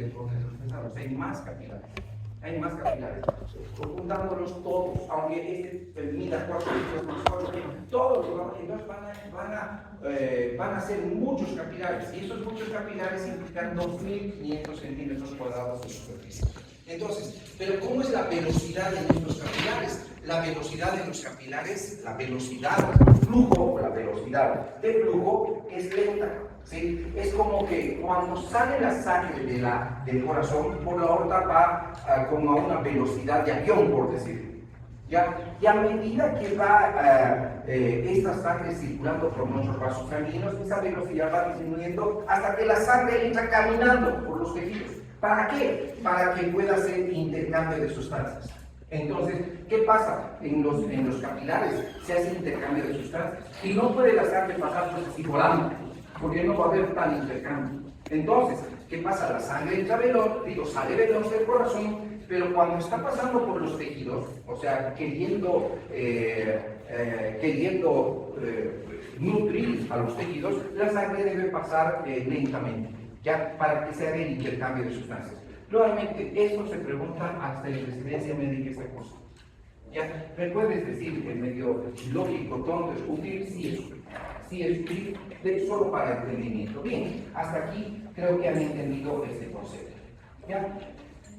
dentro de los pesados, hay más capilares. Hay más capilares. Juntándolos todos, aunque este mida 4 litros más 4, todos entonces van a ser muchos capilares, y esos muchos capilares implican 2.500 centímetros cuadrados de superficie. Entonces, ¿pero cómo es la velocidad de nuestros capilares? La velocidad de los capilares, la velocidad de flujo, la velocidad de flujo es lenta. ¿Sí? Es como que cuando sale la sangre del corazón por la aorta va como a una velocidad de avión, por decirlo. ¿Ya? Y a medida que va esta sangre circulando por nuestros vasos sanguíneos, esa velocidad va disminuyendo hasta que la sangre entra caminando por los tejidos. ¿Para qué? Para que pueda hacer intercambio de sustancias. Entonces, ¿qué pasa? En los capilares se hace intercambio de sustancias y no puede la sangre pasar pues así volando, porque no va a haber tal intercambio. Entonces, ¿qué pasa? La sangre entra veloz, sale veloz del corazón, pero cuando está pasando por los tejidos, o sea, queriendo nutrir a los tejidos, la sangre debe pasar lentamente, ya para que se haga el intercambio de sustancias. Nuevamente, esto se pregunta hasta en residencia médica esta cosa. ¿Ya? ¿Me puedes decir que es medio lógico, tonto, es útil? Sí es útil, solo para entendimiento. Bien, hasta aquí creo que han entendido este concepto. ¿Ya?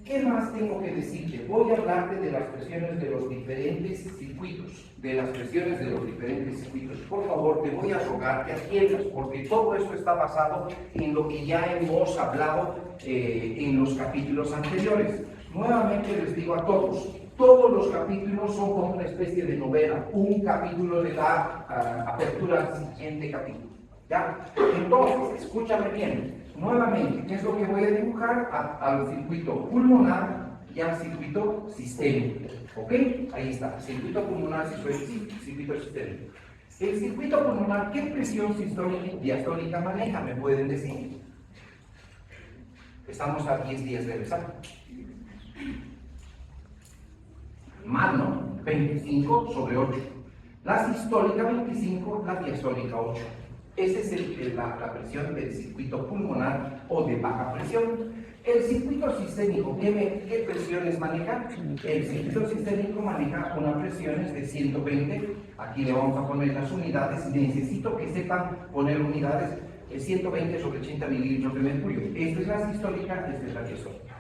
¿Qué más tengo que decirte? Voy a hablarte de las presiones de los diferentes circuitos. Por favor, te voy a rogar que atiendas, porque todo esto está basado en lo que ya hemos hablado en los capítulos anteriores. Nuevamente les digo a todos los capítulos son como una especie de novela. Un capítulo le da apertura al siguiente capítulo. ¿Ya? Entonces, escúchame bien. Nuevamente, ¿qué es lo que voy a dibujar? Al circuito pulmonar y al circuito sistémico. ¿Ok? Ahí está. Circuito pulmonar, circuito sistémico. El circuito pulmonar, ¿qué presión sistólica y diastólica maneja? ¿Me pueden decir? Estamos a 10 días de rezar. Más, ¿no? 25 sobre 8. La sistólica 25, la diastólica 8. Esa es la presión del circuito pulmonar o de baja presión. El circuito sistémico, ¿qué presiones maneja? El circuito sistémico maneja unas presiones de 120. Aquí le vamos a poner las unidades. Necesito que sepan poner unidades. 120 sobre 80 mililitros de mercurio. Esta es la sistólica, esta es la diastólica.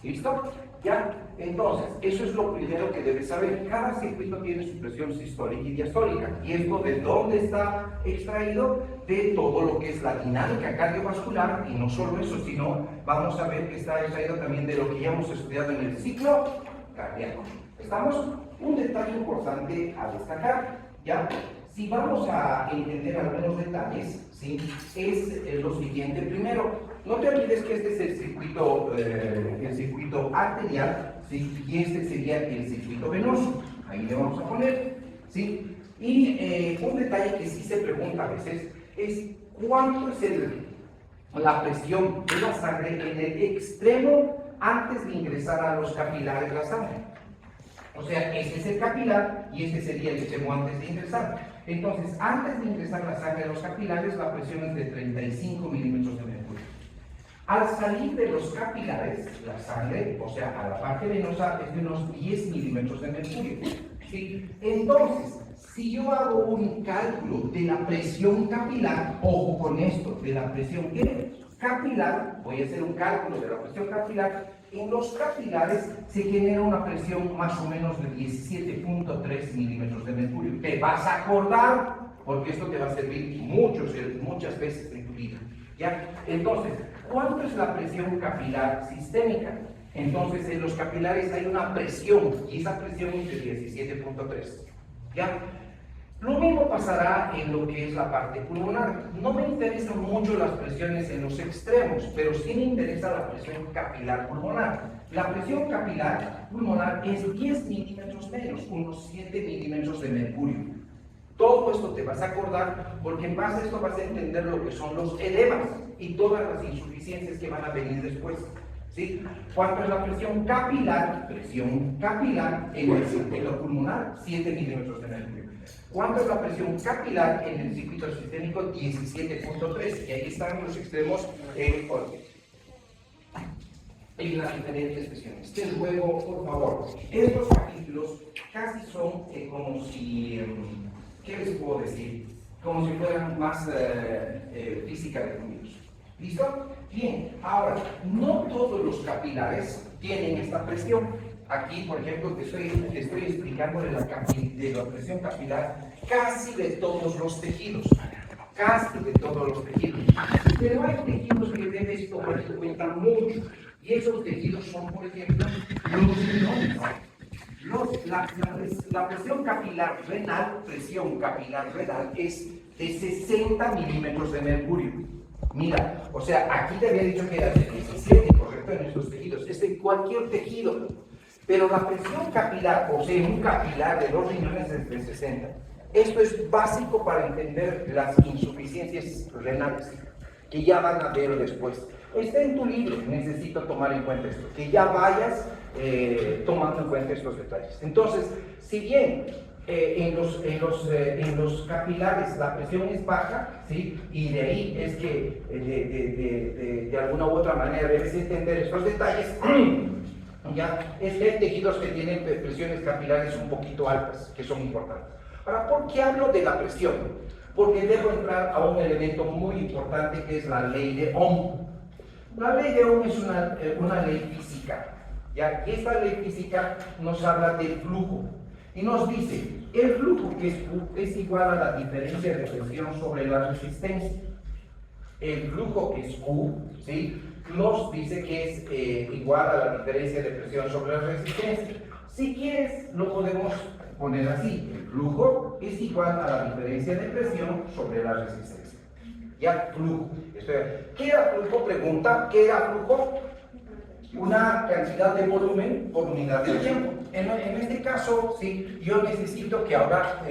¿Listo? ¿Ya? Entonces, eso es lo primero que debes saber. Cada circuito tiene su presión sistólica y diastólica. ¿Y esto de dónde está extraído? De todo lo que es la dinámica cardiovascular. Y no solo eso, sino vamos a ver que está extraído también de lo que ya hemos estudiado en el ciclo cardíaco. ¿Estamos? Un detalle importante a destacar, ¿ya? Si vamos a entender algunos detalles, ¿sí? Es lo siguiente. Primero, no te olvides que este es el circuito arterial, ¿sí? Y este sería el circuito venoso. Ahí le vamos a poner, ¿sí? Y un detalle que sí se pregunta a veces es ¿cuánto es la presión de la sangre en el extremo antes de ingresar a los capilares de la sangre? O sea, este es el capilar y este sería el extremo antes de ingresar. Entonces, antes de ingresar la sangre a los capilares, la presión es de 35 milímetros de mercurio. Al salir de los capilares, la sangre, o sea, a la parte venosa, es de unos 10 milímetros de mercurio. ¿Sí? Entonces, si yo hago un cálculo de la presión capilar, ojo con esto, de la presión capilar, voy a hacer un cálculo de la presión capilar. En los capilares se genera una presión más o menos de 17.3 milímetros de mercurio. Te vas a acordar, porque esto te va a servir muchas veces en tu vida. ¿Ya? Entonces, ¿cuánto es la presión capilar sistémica? Entonces, en los capilares hay una presión, y esa presión es de 17.3. ¿Ya? Lo mismo pasará en lo que es la parte pulmonar. No me interesan mucho las presiones en los extremos, pero sí me interesa la presión capilar pulmonar. La presión capilar pulmonar es 10 milímetros menos, unos 7 milímetros de mercurio. Todo esto te vas a acordar porque en base a esto vas a entender lo que son los edemas y todas las insuficiencias que van a venir después. ¿Sí? ¿Cuánto es la presión capilar? Presión capilar en el circuito pulmonar, 7 milímetros de mercurio. ¿Cuánto es la presión capilar en el circuito sistémico? 17.3. Y ahí están los extremos. en las diferentes presiones. Te ruego, por favor, estos capítulos casi son como si, ¿qué les puedo decir? Como si fueran más física de fluidos. ¿Listo? Bien, ahora, no todos los capilares tienen esta presión. Aquí, por ejemplo, te estoy explicando de la presión capilar casi de todos los tejidos. Casi de todos los tejidos. Pero hay tejidos que debes tomar en cuenta mucho. Y esos tejidos son, por ejemplo, los riñones. La presión capilar renal es de 60 milímetros de mercurio. Mira, o sea, aquí te había dicho que era de 17, correcto, en estos tejidos. Es de cualquier tejido. Pero la presión capilar, o sea, un capilar de los riñones es de 60. Esto es básico para entender las insuficiencias renales, que ya van a ver después. Está en tu libro, necesito tomar en cuenta esto, que ya vayas tomando en cuenta estos detalles. Entonces, si bien en los capilares la presión es baja, ¿sí? Y de ahí es que de alguna u otra manera debes entender estos detalles, ya es que hay tejidos que tienen presiones capilares un poquito altas, que son importantes. Ahora, ¿por qué hablo de la presión? Porque debo entrar a un elemento muy importante que es la ley de Ohm. La ley de Ohm es una ley física, ¿ya? Y esta ley física nos habla del flujo y nos dice, el flujo que es Q es igual a la diferencia de presión sobre la resistencia. El flujo que es Q, ¿sí? Nos dice que es igual a la diferencia de presión sobre la resistencia. Si quieres, lo podemos poner así, el flujo es igual a la diferencia de presión sobre la resistencia. Ya, flujo. ¿Qué era flujo? Pregunta, ¿qué era flujo? Una cantidad de volumen por unidad de tiempo. En este caso, sí, yo necesito que ahora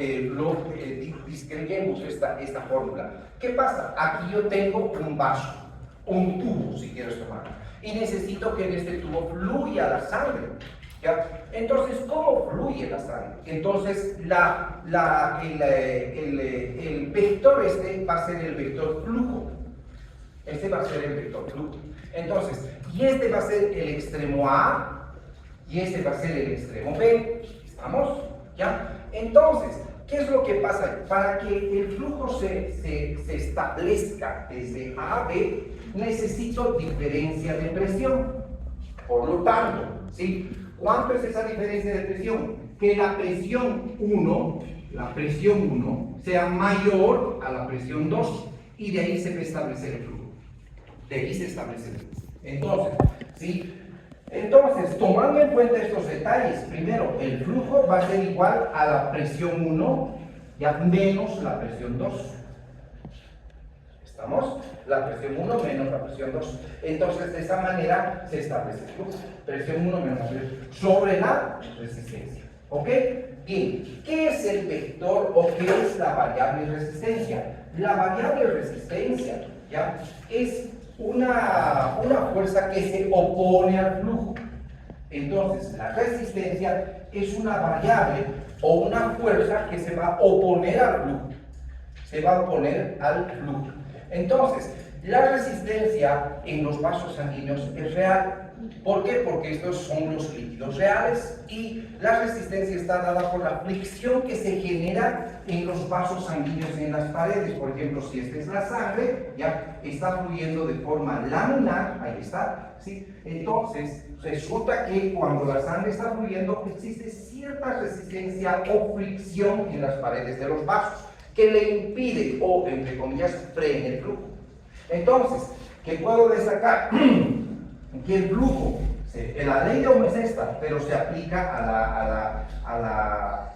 disgreguemos esta fórmula. ¿Qué pasa? Aquí yo tengo un vaso, un tubo, si quieres tomar, y necesito que en este tubo fluya la sangre. ¿Ya? Entonces, ¿cómo fluye la sangre? Entonces, el vector va a ser el vector flujo. Este va a ser el vector flujo. Entonces, y este va a ser el extremo A, y este va a ser el extremo B. ¿Estamos? ¿Ya? Entonces, ¿qué es lo que pasa? Para que el flujo se establezca desde A a B, necesito diferencia de presión. Por lo tanto, ¿sí? ¿Cuánto es esa diferencia de presión? Que la presión 1 sea mayor a la presión 2 y de ahí se va a establecer el flujo. De ahí se establece el flujo. Entonces, ¿sí? Entonces, tomando en cuenta estos detalles, primero, el flujo va a ser igual a la presión 1 ya menos la presión 2. ¿Estamos? La presión 1 menos la presión 2. Entonces, de esa manera se establece el flujo. Presión 1 menos la presión sobre la resistencia. ¿Ok? Bien, ¿qué es el vector o qué es la variable resistencia? La variable resistencia, ¿ya? Es una fuerza que se opone al flujo. Entonces, la resistencia es una variable o una fuerza que se va a oponer al flujo. Se va a oponer al flujo. Entonces, la resistencia en los vasos sanguíneos es real. ¿Por qué? Porque estos son los líquidos reales y la resistencia está dada por la fricción que se genera en los vasos sanguíneos en las paredes. Por ejemplo, si esta es la sangre, ya está fluyendo de forma laminar, ahí está, ¿sí? Entonces, resulta que cuando la sangre está fluyendo, existe cierta resistencia o fricción en las paredes de los vasos que le impide o, entre comillas, frene el flujo. Entonces, ¿qué puedo destacar? Que el flujo, la ley de Ohm es esta, pero se aplica a la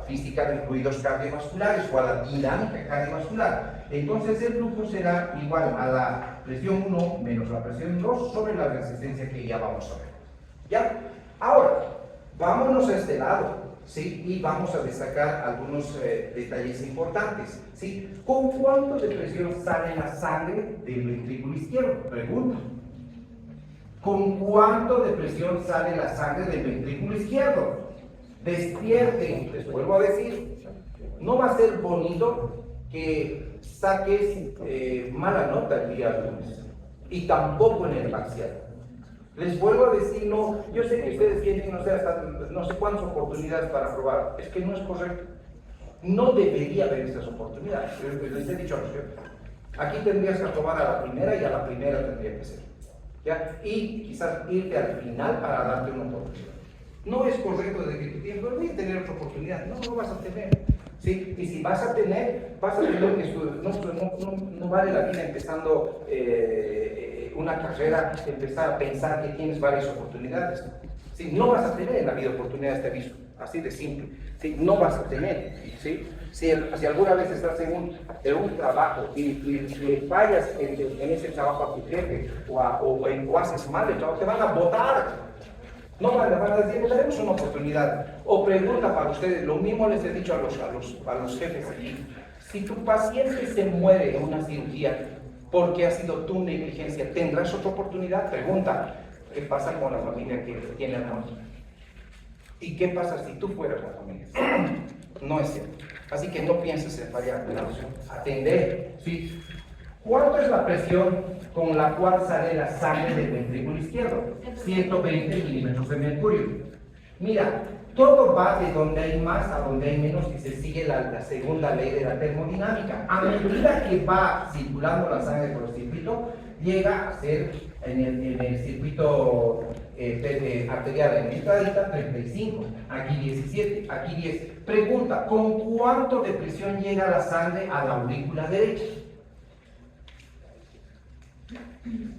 física de fluidos cardiovasculares o a la dinámica cardiovascular. Entonces el flujo será igual a la presión 1 menos la presión 2 sobre la resistencia que ya vamos a ver. ¿Ya? Ahora, vámonos a este lado, ¿sí? Y vamos a destacar algunos detalles importantes, ¿sí? ¿Con cuánto de presión sale la sangre del ventrículo izquierdo? Pregunta. ¿Con cuánto de presión sale la sangre del ventrículo izquierdo? Despierten, les vuelvo a decir, no va a ser bonito que saques mala nota el día lunes y tampoco en el parcial. Les vuelvo a decir, no, yo sé que ustedes tienen, no sé, hasta no sé cuántas oportunidades para probar. Es que no es correcto. No debería haber esas oportunidades. Les he dicho a los jefes, aquí tendrías que aprobar a la primera y a la primera tendría que ser. ¿Ya? Y quizás irte al final para darte una oportunidad. No es correcto de que tú tienes, pero voy a tener otra oportunidad. No, no vas a tener. ¿Sí? Y si vas a tener que estudiar. No vale la vida empezando una carrera, empezar a pensar que tienes varias oportunidades. ¿Sí? No vas a tener en la vida oportunidades, te aviso. Así de simple. ¿Sí? No vas a tener. ¿Sí? Si alguna vez estás en un trabajo y fallas en ese trabajo a tu jefe o haces mal el trabajo, te van a botar. No van a decir, le daremos una oportunidad. O pregunta para ustedes, lo mismo les he dicho a los jefes aquí. Si tu paciente se muere en una cirugía porque ha sido tu negligencia, ¿tendrás otra oportunidad? Pregunta, ¿qué pasa con la familia que tiene al muerto? ¿Y qué pasa si tú fueras la familia? No es cierto. Así que no pienses en fallar. Atender. ¿Sí? ¿Cuánto es la presión con la cual sale la sangre del ventrículo izquierdo? 120 milímetros de mercurio. Mira, todo va de donde hay más a donde hay menos y se sigue la segunda ley de la termodinámica. A medida que va circulando la sangre por el circuito, llega a ser en el circuito arterial en esta adicta 35, aquí 17, aquí 10. Pregunta, ¿con cuánto de presión llega la sangre a la aurícula derecha?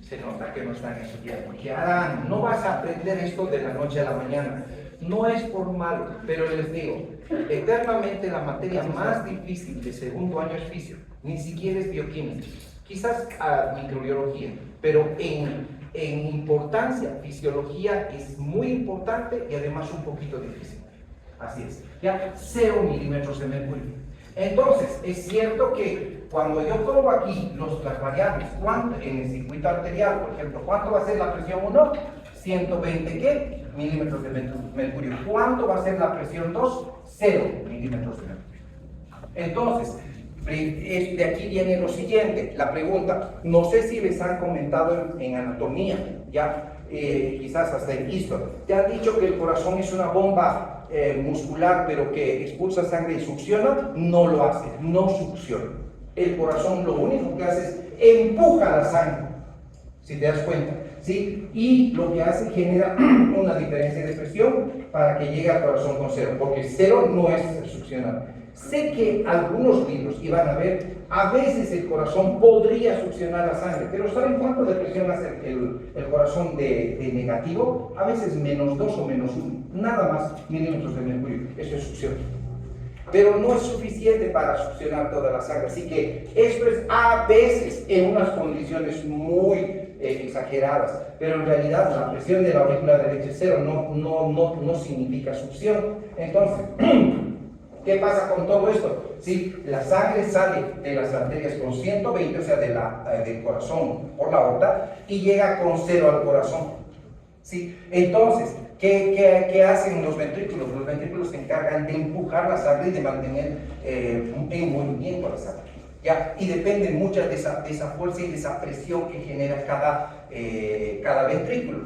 Se nota que no están estudiando. ¿Qué harán? No vas a aprender esto de la noche a la mañana. No es por malo, pero les digo, eternamente la materia más difícil de segundo año es física, ni siquiera es bioquímica, quizás microbiología, pero en importancia, fisiología es muy importante y además un poquito difícil. Así es, ya 0 milímetros de mercurio. Entonces, es cierto que cuando yo pongo aquí las variables, ¿cuánto en el circuito arterial, por ejemplo, cuánto va a ser la presión 1? 120 ¿qué? Milímetros de mercurio. ¿Cuánto va a ser la presión 2? 0 milímetros de mercurio. Entonces, de aquí viene lo siguiente, la pregunta. No sé si les han comentado en anatomía, ya quizás hasta en histo. Te han dicho que el corazón es una bomba muscular, pero que expulsa sangre y succiona. No lo hace, no succiona. El corazón lo único que hace es empuja la sangre, si te das cuenta, ¿sí? Y lo que hace genera una diferencia de presión para que llegue al corazón con 0, porque 0 no es succionar. Sé que algunos libros iban a ver, a veces el corazón podría succionar la sangre, pero ¿saben cuánto de presión hace el corazón de negativo? A veces menos 2 o menos 1, nada más milímetros de mercurio, eso es succión. Pero no es suficiente para succionar toda la sangre, así que esto es a veces en unas condiciones muy exageradas, pero en realidad la presión de la aurícula derecha es 0, no significa succión. Entonces, ¿qué pasa con todo esto? ¿Sí? La sangre sale de las arterias con 120, o sea, del corazón por la aorta, y llega con 0 al corazón. ¿Sí? Entonces, ¿qué hacen los ventrículos? Los ventrículos se encargan de empujar la sangre y de mantener en movimiento la sangre. ¿Ya? Y depende mucho de esa fuerza y de esa presión que genera cada ventrículo.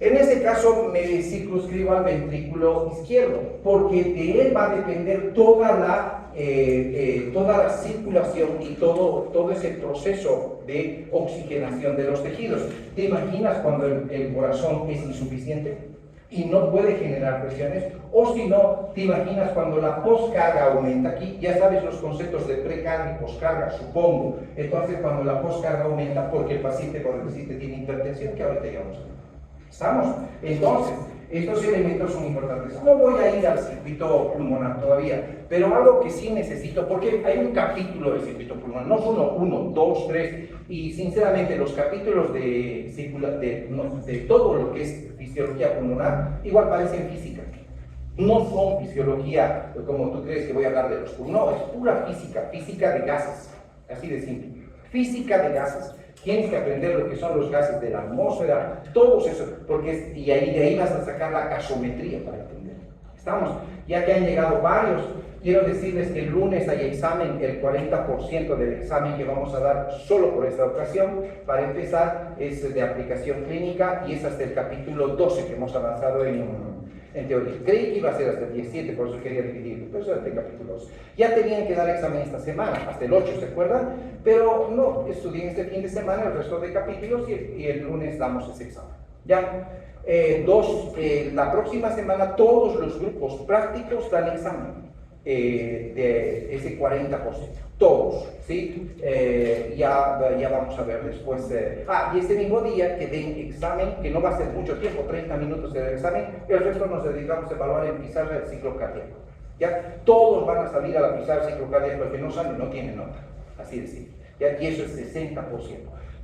En este caso me circunscribo al ventrículo izquierdo, porque de él va a depender toda la circulación y todo ese proceso de oxigenación de los tejidos. ¿Te imaginas cuando el corazón es insuficiente y no puede generar presiones? O si no, ¿te imaginas cuando la poscarga aumenta? Aquí ya sabes los conceptos de precarga y poscarga, supongo. Entonces, cuando la poscarga aumenta porque el paciente tiene hipertensión, que ahorita ya vamos a ver. ¿Estamos? Entonces, estos elementos son importantes. No voy a ir al circuito pulmonar todavía, pero algo que sí necesito, porque hay un capítulo del circuito pulmonar, no solo 1, 2, 3, y sinceramente los capítulos de todo lo que es fisiología pulmonar, igual parecen física. No son fisiología, como tú crees que voy a hablar de los pulmones, no, es pura física de gases, así de simple. Física de gases. Tienes que aprender lo que son los gases de la atmósfera, todos esos, porque de ahí vas a sacar la gasometría para entender. Estamos, ya que han llegado varios, quiero decirles que el lunes hay examen, el 40% del examen que vamos a dar solo por esta ocasión, para empezar, es de aplicación clínica y es hasta el capítulo 12 que hemos avanzado en teoría. Creí que iba a ser hasta el 17, por eso quería dividirlo, pero eso es hasta el capítulo 12. Ya tenían que dar examen esta semana, hasta el 8, ¿se acuerdan? Pero no, estudié este fin de semana el resto de capítulos y el lunes damos ese examen. ¿Ya? La próxima semana todos los grupos prácticos dan examen de ese 40%, todos, ¿sí? Ya vamos a ver después. Y ese mismo día que den examen, que no va a ser mucho tiempo, 30 minutos del examen, el resto nos dedicamos a evaluar en pizarra el ciclo cardíaco. ¿Ya? Todos van a salir a la pizarra el ciclo cardíaco, el que no sale no tiene nota, así de simple. ¿Ya? Y eso es 60%.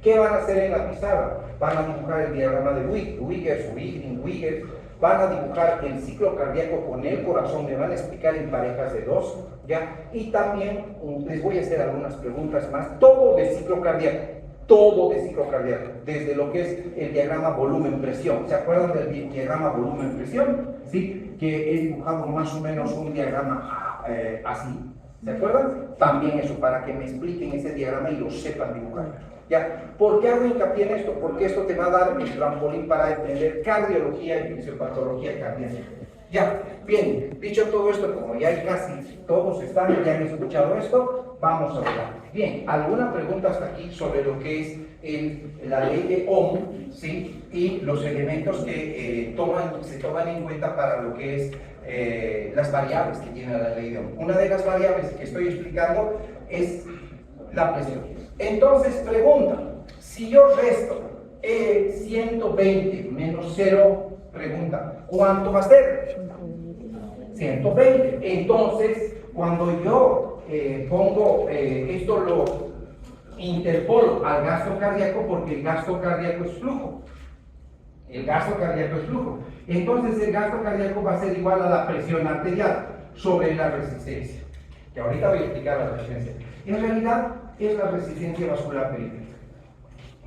¿Qué van a hacer en la pizarra? Van a dibujar el diagrama de Wiggers, van a dibujar el ciclo cardíaco con el corazón, me van a explicar en parejas de 2, ¿ya? Y también les voy a hacer algunas preguntas más, todo de ciclo cardíaco, desde lo que es el diagrama volumen-presión. ¿Se acuerdan del diagrama volumen-presión? ¿Sí? Que he dibujado más o menos un diagrama así. ¿Se acuerdan? También eso, para que me expliquen ese diagrama y lo sepan dibujar. ¿Ya? ¿Por qué hago hincapié en esto? Porque esto te va a dar el trampolín para entender cardiología y fisiopatología cardíaca. Ya, bien, dicho todo esto, como ya hay casi todos están, ya han escuchado esto, vamos a hablar. Bien, ¿alguna pregunta hasta aquí sobre lo que es la ley de Ohm, ¿sí? Y los elementos que se toman en cuenta para lo que es las variables que tiene la ley de Ohm? Una de las variables que estoy explicando es la presión. Entonces pregunta, si yo resto 120 menos 0, pregunta, ¿cuánto va a ser? 120. Entonces, cuando yo pongo esto, lo interpolo al gasto cardíaco, porque el gasto cardíaco es flujo. Entonces, el gasto cardíaco va a ser igual a la presión arterial sobre la resistencia. Que ahorita voy a explicar la resistencia. En realidad, es la resistencia vascular periférica.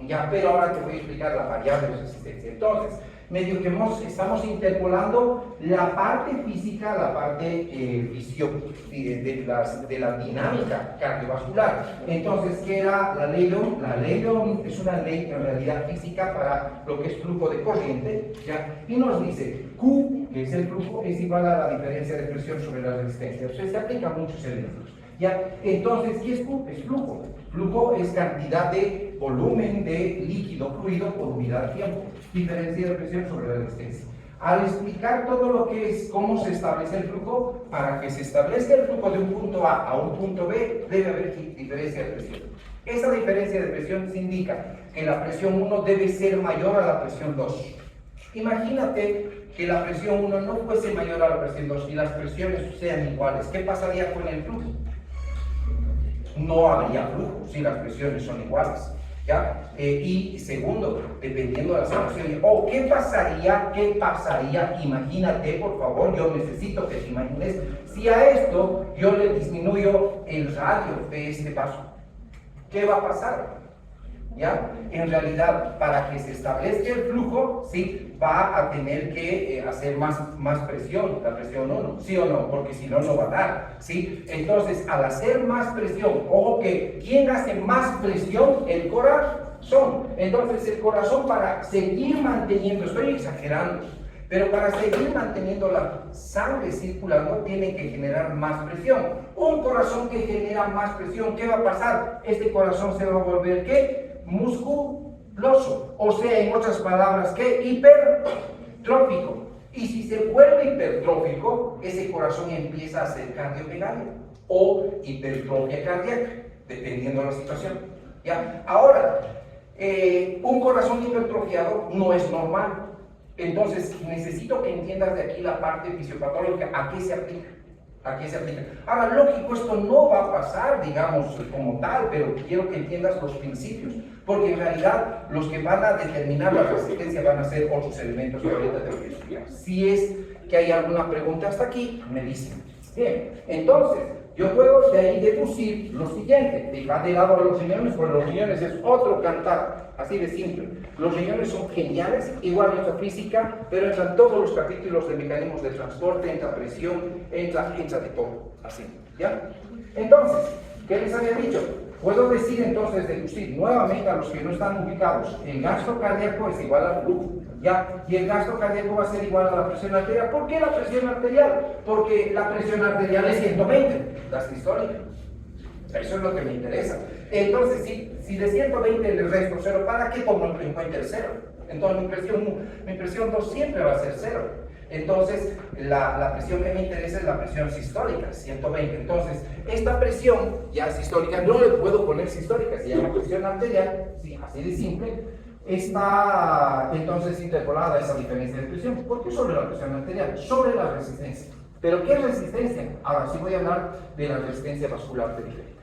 Ya, pero ahora te voy a explicar la variable de resistencia. Entonces, medio que estamos interpolando la parte física, la parte de la dinámica cardiovascular. Entonces, ¿qué era la ley de Ohm? La ley de Ohm es una ley en realidad física para lo que es flujo de corriente, ¿ya? Y nos dice, Q, que es el flujo, es igual a la diferencia de presión sobre la resistencia. Entonces, se aplica a muchos elementos. ¿Ya? Entonces, ¿qué es Q? Es flujo. Flujo es cantidad de volumen de líquido fluido por unidad de tiempo. Diferencia de presión sobre la resistencia. Al explicar todo lo que es cómo se establece el flujo, para que se establezca el flujo de un punto A a un punto B, debe haber diferencia de presión. Esa diferencia de presión se indica que la presión 1 debe ser mayor a la presión 2. Imagínate que la presión 1 no fuese mayor a la presión 2 y las presiones sean iguales. ¿Qué pasaría con el flujo? No habría flujo si las presiones son iguales, ¿ya? Y segundo, dependiendo de la situación, ¿qué pasaría? Imagínate, por favor, yo necesito que te imagines, si a esto yo le disminuyo el radio de este vaso, ¿qué va a pasar? ¿Ya? En realidad, para que se establezca el flujo, ¿sí? Va a tener que hacer más presión, la presión 1, ¿sí o no? Porque si no, no va a dar, ¿sí? Entonces, al hacer más presión, ojo que, ¿quién hace más presión? El corazón. Entonces, el corazón, para seguir manteniendo, estoy exagerando, pero para seguir manteniendo la sangre circulando, tiene que generar más presión. Un corazón que genera más presión, ¿qué va a pasar? Este corazón se va a volver, ¿qué? Musculoso, o sea, en otras palabras, ¿qué? Hipertrófico. Y si se vuelve hipertrófico, ese corazón empieza a ser cardiomegalia o hipertrofia cardíaca, dependiendo de la situación. ¿Ya? Ahora, un corazón hipertrofiado no es normal. Entonces, necesito que entiendas de aquí la parte fisiopatológica, ¿a qué se aplica? ¿A qué se aplica? Ahora, lógico, esto no va a pasar, digamos, como tal, pero quiero que entiendas los principios, porque en realidad los que van a determinar la resistencia van a ser otros elementos que ahorita te voy a explicar. Si es que hay alguna pregunta hasta aquí, me dicen. Bien, entonces, Yo puedo de ahí deducir lo siguiente: dejar de lado a los riñones, pues los riñones es otro cantar, así de simple. Los riñones son geniales, igual entra física, pero entran todos los capítulos de mecanismos de transporte, entra presión, entra de todo, así, ¿ya? Entonces, ¿qué les había dicho? Puedo decir entonces, deducir nuevamente a los que no están ubicados: el gasto cardíaco es igual al flujo, ¿ya? Y el gasto cardíaco va a ser igual a la presión arterial. ¿Por qué la presión arterial? Porque la presión arterial es 120, la sistólica. Eso es lo que me interesa. Entonces, si de 120 le resto 0, ¿para qué pongo en cuenta el 0? Entonces mi presión 2 siempre va a ser 0. Entonces, la presión que me interesa es la presión sistólica, 120. Entonces, esta presión ya sistólica, no le puedo poner sistólica, se llama presión arterial, sí, así de simple, está entonces interpolada a esa diferencia de presión. ¿Por qué sobre la presión arterial? Sobre la resistencia. ¿Pero qué es resistencia? Ahora sí voy a hablar de la resistencia vascular periférica.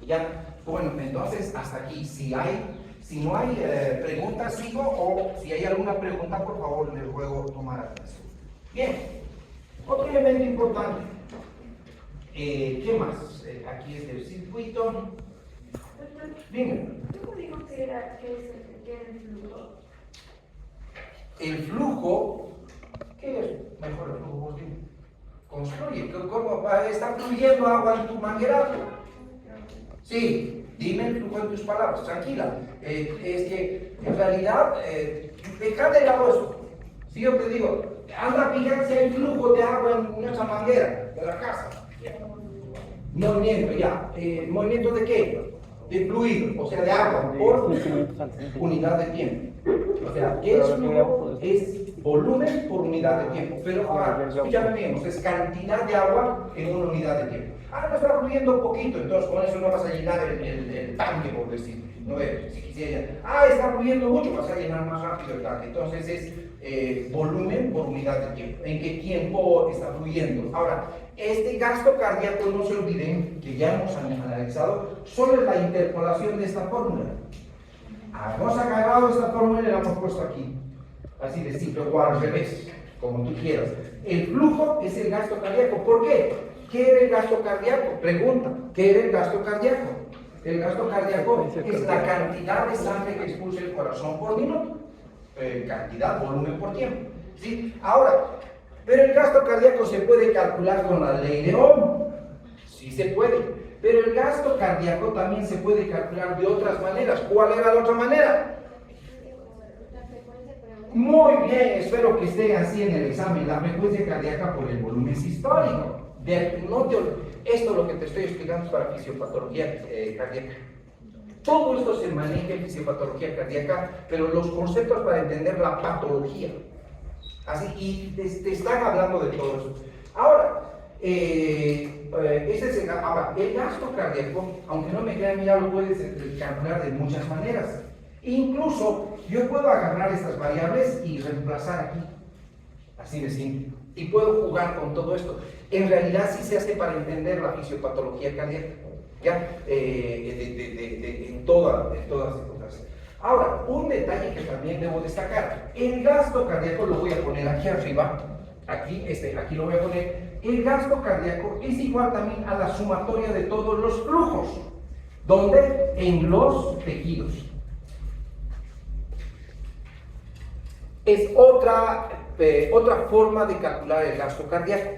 Ya, bueno, entonces hasta aquí. Si no hay preguntas, sigo, o si hay alguna pregunta, por favor, les ruego tomar atención. Bien, otro elemento importante. ¿Qué más? Aquí es el circuito. Dime. ¿Cómo dijo que era el flujo? El flujo, ¿qué es? Mejor el flujo, vos dime. Construye, ¿cómo está fluyendo agua en tu manguerazo? Sí, dime el flujo en tus palabras, tranquila. Es que en realidad, deja de lado eso. Si yo te digo, anda a fijar si hay flujo de agua en esa manguera de la casa. Movimiento, ya. ¿Movimiento de qué? De fluido, o sea, de agua, por unidad de tiempo. O sea, ¿qué es flujo? Es volumen por unidad de tiempo. Pero ahora, escúchame bien, o sea, es cantidad de agua en una unidad de tiempo. No está fluyendo poquito, entonces con eso no vas a llenar el tanque, por decir. No, si quisiera, está fluyendo mucho, vas a llenar más rápido el tanque. Entonces es volumen por unidad de tiempo. ¿En qué tiempo está fluyendo? Ahora, este gasto cardíaco, no se olviden que ya hemos analizado, solo es la interpolación de esta fórmula. Hemos agarrado esta fórmula y la hemos puesto aquí. Así de simple, o al revés, como tú quieras. El flujo es el gasto cardíaco. ¿Por qué? ¿Qué era el gasto cardíaco? Pregunta, ¿qué era el gasto cardíaco? El gasto cardíaco es la cantidad de sangre que expulsa el corazón por minuto. Cantidad, volumen por tiempo. ¿Sí? Ahora, pero el gasto cardíaco se puede calcular con la ley de Ohm. Sí se puede. Pero el gasto cardíaco también se puede calcular de otras maneras. ¿Cuál era la otra manera? Muy bien, espero que esté así en el examen. La frecuencia cardíaca por el volumen sistólico. Esto lo que te estoy explicando es para fisiopatología cardíaca. Todo esto se maneja en fisiopatología cardíaca, pero los conceptos para entender la patología. Así, y te están hablando de todo eso. Ahora, el gasto cardíaco, aunque no me crean, ya lo puedes calcular de muchas maneras. Incluso yo puedo agarrar estas variables y reemplazar aquí, así de simple, y puedo jugar con todo esto. En realidad sí se hace para entender la fisiopatología cardíaca, ¿ya? En todas las épocas. Ahora, un detalle que también debo destacar: el gasto cardíaco lo voy a poner aquí arriba, aquí lo voy a poner. El gasto cardíaco es igual también a la sumatoria de todos los flujos. ¿Dónde? En los tejidos. Es otra forma de calcular el gasto cardíaco.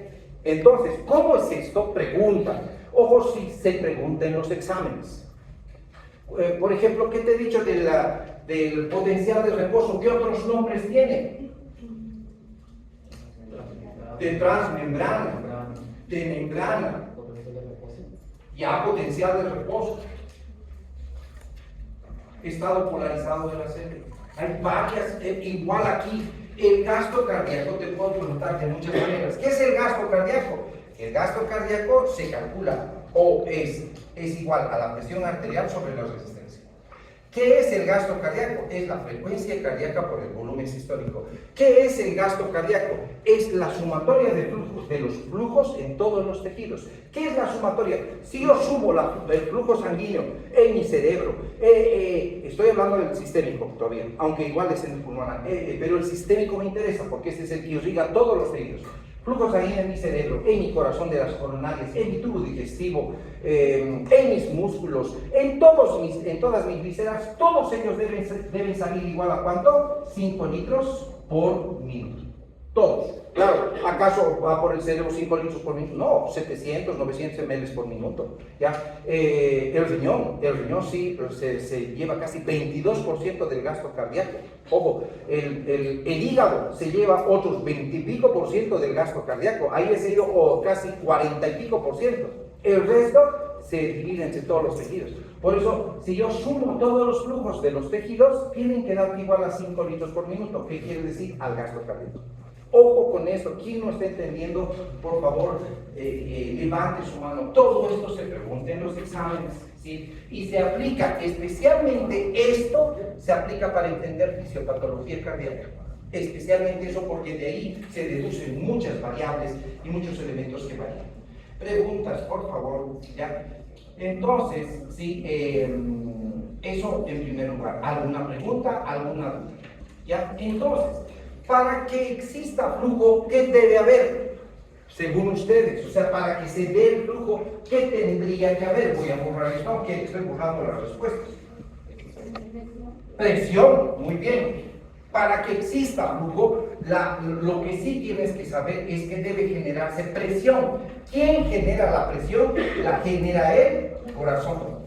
Entonces, ¿cómo es esto? Pregunta. Ojo, si se pregunta en los exámenes. Por ejemplo, ¿qué te he dicho del potencial de reposo? ¿Qué otros nombres tiene? De transmembrana, de membrana, ya potencial de reposo, estado polarizado de la célula. Hay varias, igual aquí. El gasto cardíaco te puedo preguntar de muchas maneras. ¿Qué es el gasto cardíaco? El gasto cardíaco se calcula o es igual a la presión arterial sobre la resistencia. ¿Qué es el gasto cardíaco? Es la frecuencia cardíaca por el volumen sistólico. ¿Qué es el gasto cardíaco? Es la sumatoria de los flujos en todos los tejidos. ¿Qué es la sumatoria? Si yo sumo el flujo sanguíneo en mi cerebro, estoy hablando del sistémico todavía, aunque igual es en el pulmonar, pero el sistémico me interesa porque ese es el que irriga todos los tejidos. flujo sanguíneo en mi cerebro, en mi corazón de las coronarias, en mi tubo digestivo, en mis músculos, en todas mis vísceras, todos ellos deben salir igual a ¿cuánto? 5 litros por minuto. Todos. Claro, ¿acaso va por el cerebro 5 litros por minuto? No, 700, 900 ml por minuto. ¿Ya? El riñón sí se lleva casi 22% del gasto cardíaco. Ojo, el hígado se lleva otros 20 y pico por ciento del gasto cardíaco. Ahí es ello casi 40 y pico por ciento. El resto se divide entre todos los tejidos. Por eso, si yo sumo todos los flujos de los tejidos, tienen que dar igual a 5 litros por minuto. ¿Qué quiere decir? Al gasto cardíaco. Ojo con esto, ¿quién no está entendiendo? Por favor, levante su mano. Todo esto se pregunta en los exámenes, ¿sí? Y se aplica, especialmente esto, se aplica para entender fisiopatología cardíaca. Especialmente eso porque de ahí se deducen muchas variables y muchos elementos que varían. Preguntas, por favor, ¿ya? Entonces, sí, eso en primer lugar. ¿Alguna pregunta? ¿Alguna duda? ¿Ya? Entonces, para que exista flujo, ¿qué debe haber? Según ustedes, o sea, para que se dé el flujo, ¿qué tendría que haber? Voy a borrar esto, aunque estoy borrando las respuestas. Presión, muy bien. Para que exista flujo, lo que sí tienes que saber es que debe generarse presión. ¿Quién genera la presión? La genera el corazón.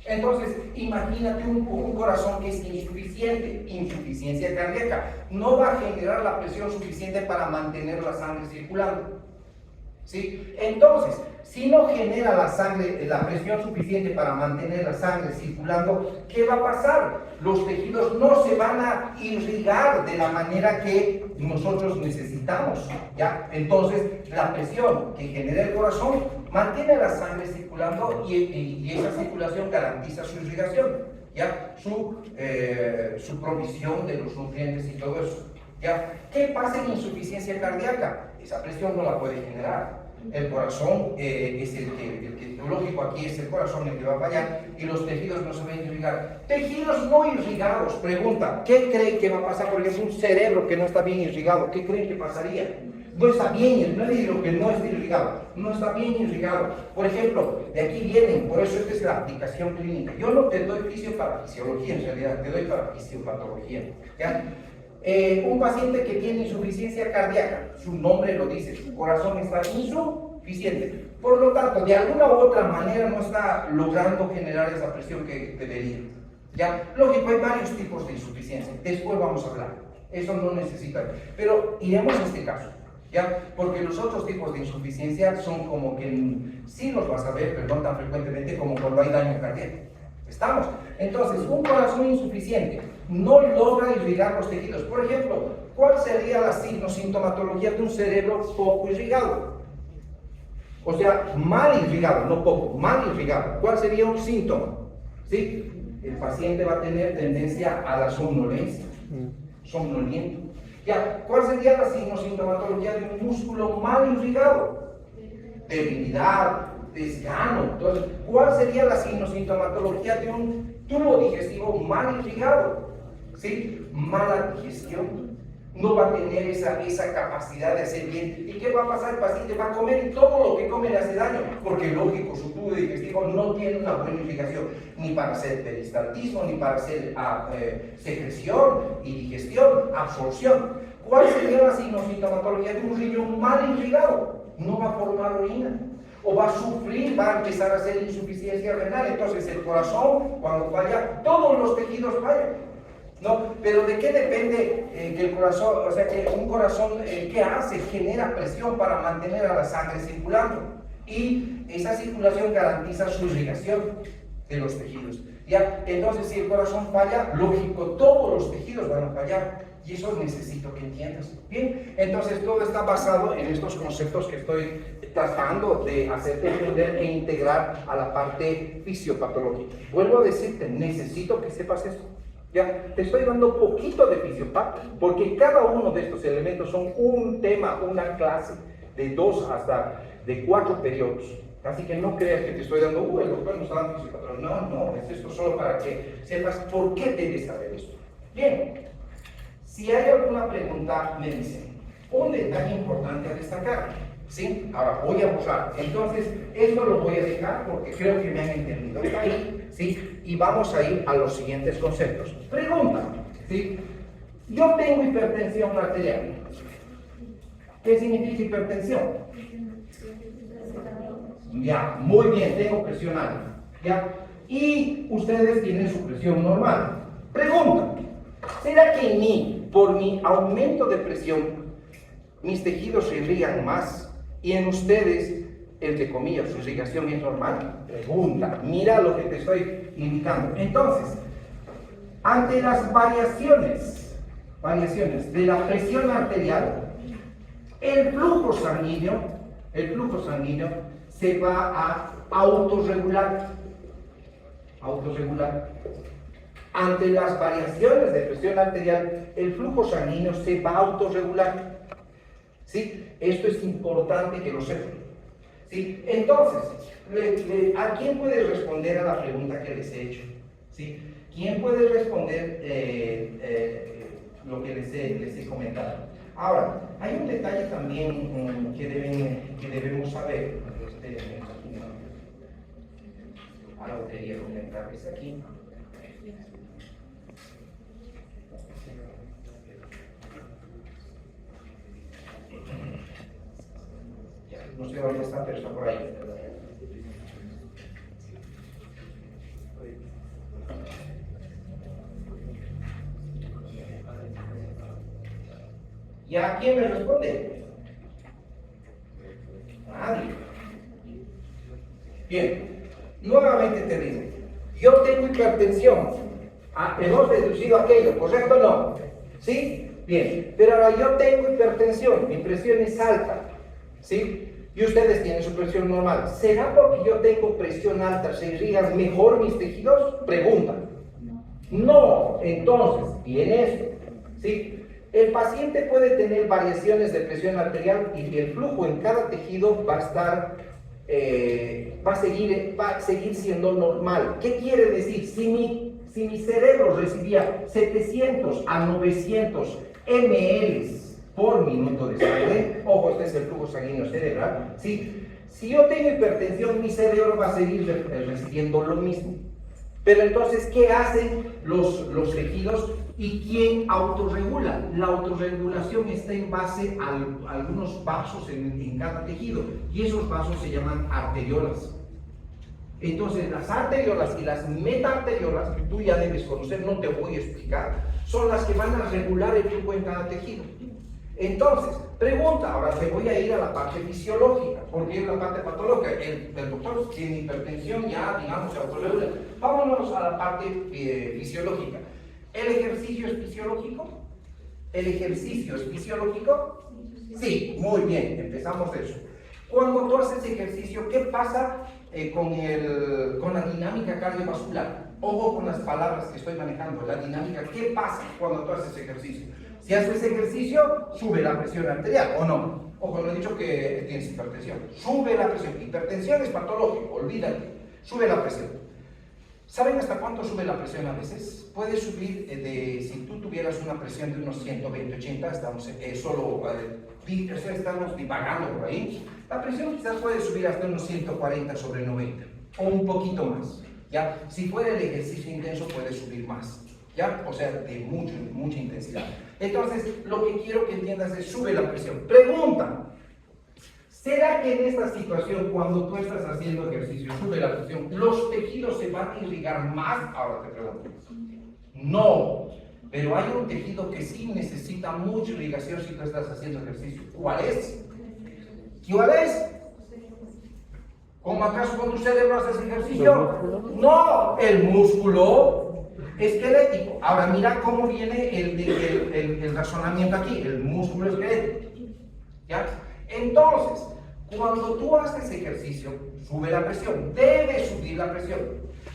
Entonces, imagínate un corazón que es insuficiente, insuficiencia cardíaca, no va a generar la presión suficiente para mantener la sangre circulando. ¿Sí? Entonces, si no genera la presión suficiente para mantener la sangre circulando, ¿qué va a pasar? Los tejidos no se van a irrigar de la manera que nosotros necesitamos, ¿ya? Entonces, la presión que genera el corazón mantiene la sangre circulando y esa circulación garantiza su irrigación, ¿ya? Su provisión de los nutrientes y todo eso, ¿ya? ¿Qué pasa en insuficiencia cardíaca? Esa presión no la puede generar. El corazón es el que lógico aquí es el corazón el que va a fallar y los tejidos no se van a irrigar. Tejidos no irrigados, pregunta, ¿qué creen que va a pasar? Porque es un cerebro que no está bien irrigado, ¿qué creen que pasaría? No está bien, no le digo que no esté irrigado, no está bien irrigado. Por ejemplo, de aquí vienen, por eso esta es la aplicación clínica. Yo no te doy fisiología en realidad, te doy para fisiopatología, ¿ya? Un paciente que tiene insuficiencia cardíaca, su nombre lo dice, su corazón está insuficiente. Por lo tanto, de alguna u otra manera no está logrando generar esa presión que debería. ¿Ya? Lógico, hay varios tipos de insuficiencia. Después vamos a hablar. Eso no necesita. Pero iremos a este caso. ¿Ya? Porque los otros tipos de insuficiencia son como que sí los vas a ver, pero no tan frecuentemente como cuando hay daño cardíaco. ¿Estamos? Entonces, un corazón insuficiente no logra irrigar los tejidos. Por ejemplo, ¿cuál sería la sintomatología de un cerebro poco irrigado? O sea, mal irrigado, no poco, mal irrigado. ¿Cuál sería un síntoma? ¿Sí? El paciente va a tener tendencia a la somnolencia, somnoliento. Ya, ¿cuál sería la sintomatología de un músculo mal irrigado? Debilidad, desgano. Entonces, ¿cuál sería la sintomatología de un tubo digestivo mal irrigado? ¿Sí? Mala digestión. No va a tener esa capacidad de hacer bien. ¿Y qué va a pasar? El paciente va a comer y todo lo que come le hace daño, porque lógico, su tubo digestivo no tiene una buena irrigación, ni para hacer peristaltismo, ni para hacer secreción y digestión, absorción. ¿Cuál sería la sintomatología de un riñón mal irrigado? No va a formar orina. O va a sufrir, va a empezar a hacer insuficiencia renal. Entonces el corazón, cuando falla, todos los tejidos fallan. ¿No? Pero ¿de qué depende que el corazón, o sea, que un corazón, ¿qué hace? Genera presión para mantener a la sangre circulando. Y esa circulación garantiza su irrigación de los tejidos. ¿Ya? Entonces, si el corazón falla, lógico, todos los tejidos van a fallar. Y eso necesito que entiendas. Bien, entonces todo está basado en estos conceptos que estoy tratando de hacerte entender e integrar a la parte fisiopatológica. Vuelvo a decirte, necesito que sepas esto. Ya, te estoy dando poquito de fisiopat, porque cada uno de estos elementos son un tema, una clase, de 2 hasta de 4 periodos. Así que no creas que te estoy dando, el doctor nos está dando fisiopatología. No, es esto solo para que sepas por qué debes saber esto. Bien, si hay alguna pregunta, me dicen. un detalle importante a destacar, ¿sí? Ahora voy a borrar. Entonces, esto lo voy a dejar porque creo que me han entendido ahí, ¿sí? Y vamos a ir a los siguientes conceptos. Pregunta, ¿sí? Yo tengo hipertensión arterial. ¿Qué significa hipertensión? Ya, muy bien, tengo presión alta, ¿ya? Y ustedes tienen su presión normal. Pregunta, ¿será que en mí, por mi aumento de presión, mis tejidos se irrigan más y en ustedes, entre comillas, su irrigación es normal? Pregunta, mira lo que te estoy indicando. Entonces, ante las variaciones de la presión arterial, el flujo sanguíneo se va a autorregular. Ante las variaciones de presión arterial, el flujo sanguíneo se va a autorregular. ¿Sí? Esto es importante que lo sepan. ¿Sí? Entonces, ¿a quién puede responder a la pregunta que les he hecho? ¿Sí? ¿Quién puede responder lo que les he comentado? Ahora, hay un detalle también que debemos saber. Ahora quería comentarles aquí. No sé dónde está, pero está por ahí. ¿Ya quién me responde? Nadie. Bien, nuevamente te digo, yo tengo hipertensión. Hemos deducido aquello, ¿correcto o no? ¿Sí? Bien, pero ahora yo tengo hipertensión, mi presión es alta, ¿sí? Y ustedes tienen su presión normal. ¿Será porque yo tengo presión alta, se irrigan mejor mis tejidos? Pregunta. No, entonces, viene esto, ¿sí? El paciente puede tener variaciones de presión arterial y el flujo en cada tejido va a estar, va a seguir siendo normal. ¿Qué quiere decir? Si mi cerebro recibía 700 a 900 ml por minuto de sangre, ojo, este es el flujo sanguíneo cerebral, ¿sí? Si yo tengo hipertensión, mi cerebro va a seguir recibiendo lo mismo. Pero entonces, ¿qué hacen los tejidos y quién autorregula? La autorregulación está en base a algunos vasos en cada tejido y esos vasos se llaman arteriolas. Entonces, las arteriolas y las metaarteriolas, que tú ya debes conocer, no te voy a explicar, son las que van a regular el flujo en cada tejido. Entonces, pregunta, ahora te voy a ir a la parte fisiológica, porque es la parte patológica. El doctor tiene hipertensión, ya digamos se autorregula. Vámonos a la parte fisiológica. ¿El ejercicio es fisiológico? ¿El ejercicio es fisiológico? Sí, muy bien, empezamos de eso. Cuando tú haces ejercicio, ¿qué pasa con la dinámica cardiovascular? Ojo con las palabras que estoy manejando, la dinámica. ¿Qué pasa cuando tú haces ejercicio? Si haces ejercicio, sube la presión arterial, ¿o no? Ojo, no he dicho que tienes hipertensión. Sube la presión. Hipertensión es patológico, olvídate. Sube la presión. ¿Saben hasta cuánto sube la presión a veces? Puede subir si tú tuvieras una presión de unos 120-80, estamos estamos divagando por ahí. La presión quizás puede subir hasta unos 140 sobre 90, o un poquito más. ¿Ya? Si fuera el ejercicio intenso, puede subir más. ¿Ya? O sea, de mucha intensidad. Entonces, lo que quiero que entiendas es sube la presión. Pregunta, ¿será que en esta situación, cuando tú estás haciendo ejercicio, sube la presión, los tejidos se van a irrigar más? Ahora te pregunto. No, pero hay un tejido que sí necesita mucha irrigación si tú estás haciendo ejercicio. ¿Cuál es? ¿Cuál es? ¿Cómo acaso con tu cerebro haces ejercicio? No, el músculo esquelético. Ahora mira cómo viene el razonamiento aquí, el músculo esquelético. ¿Ya? Entonces, cuando tú haces ejercicio, sube la presión, debe subir la presión.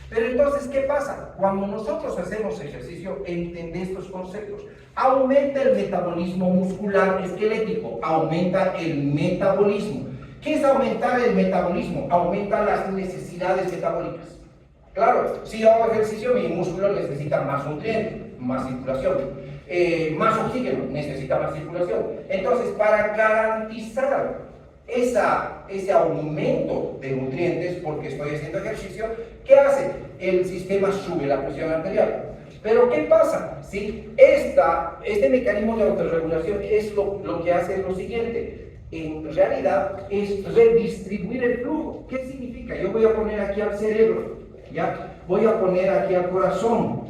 Pero entonces, ¿qué pasa? Cuando nosotros hacemos ejercicio, entiende estos conceptos. Aumenta el metabolismo muscular esquelético, aumenta el metabolismo. ¿Qué es aumentar el metabolismo? Aumenta las necesidades metabólicas. Claro, si yo hago ejercicio, mi músculo necesita más nutrientes, más circulación. más oxígeno, necesita más circulación. Entonces, para garantizar ese aumento de nutrientes, porque estoy haciendo ejercicio, ¿qué hace? El sistema sube la presión arterial. Pero ¿qué pasa? ¿Sí? Este mecanismo de autorregulación es lo que hace lo siguiente. En realidad es redistribuir el flujo. ¿Qué significa? Yo voy a poner aquí al cerebro, ¿ya? Voy a poner aquí al corazón,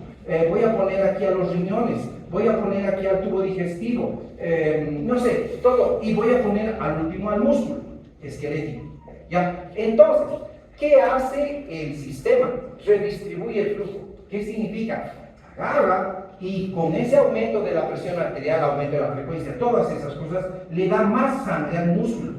voy a poner aquí a los riñones, voy a poner aquí al tubo digestivo, no sé, todo. Y voy a poner al último al músculo esquelético, ¿ya? Entonces, ¿qué hace el sistema? Redistribuye el flujo. ¿Qué significa? Agarra y con ese aumento de la presión arterial, aumento de la frecuencia, todas esas cosas, le da más sangre al músculo,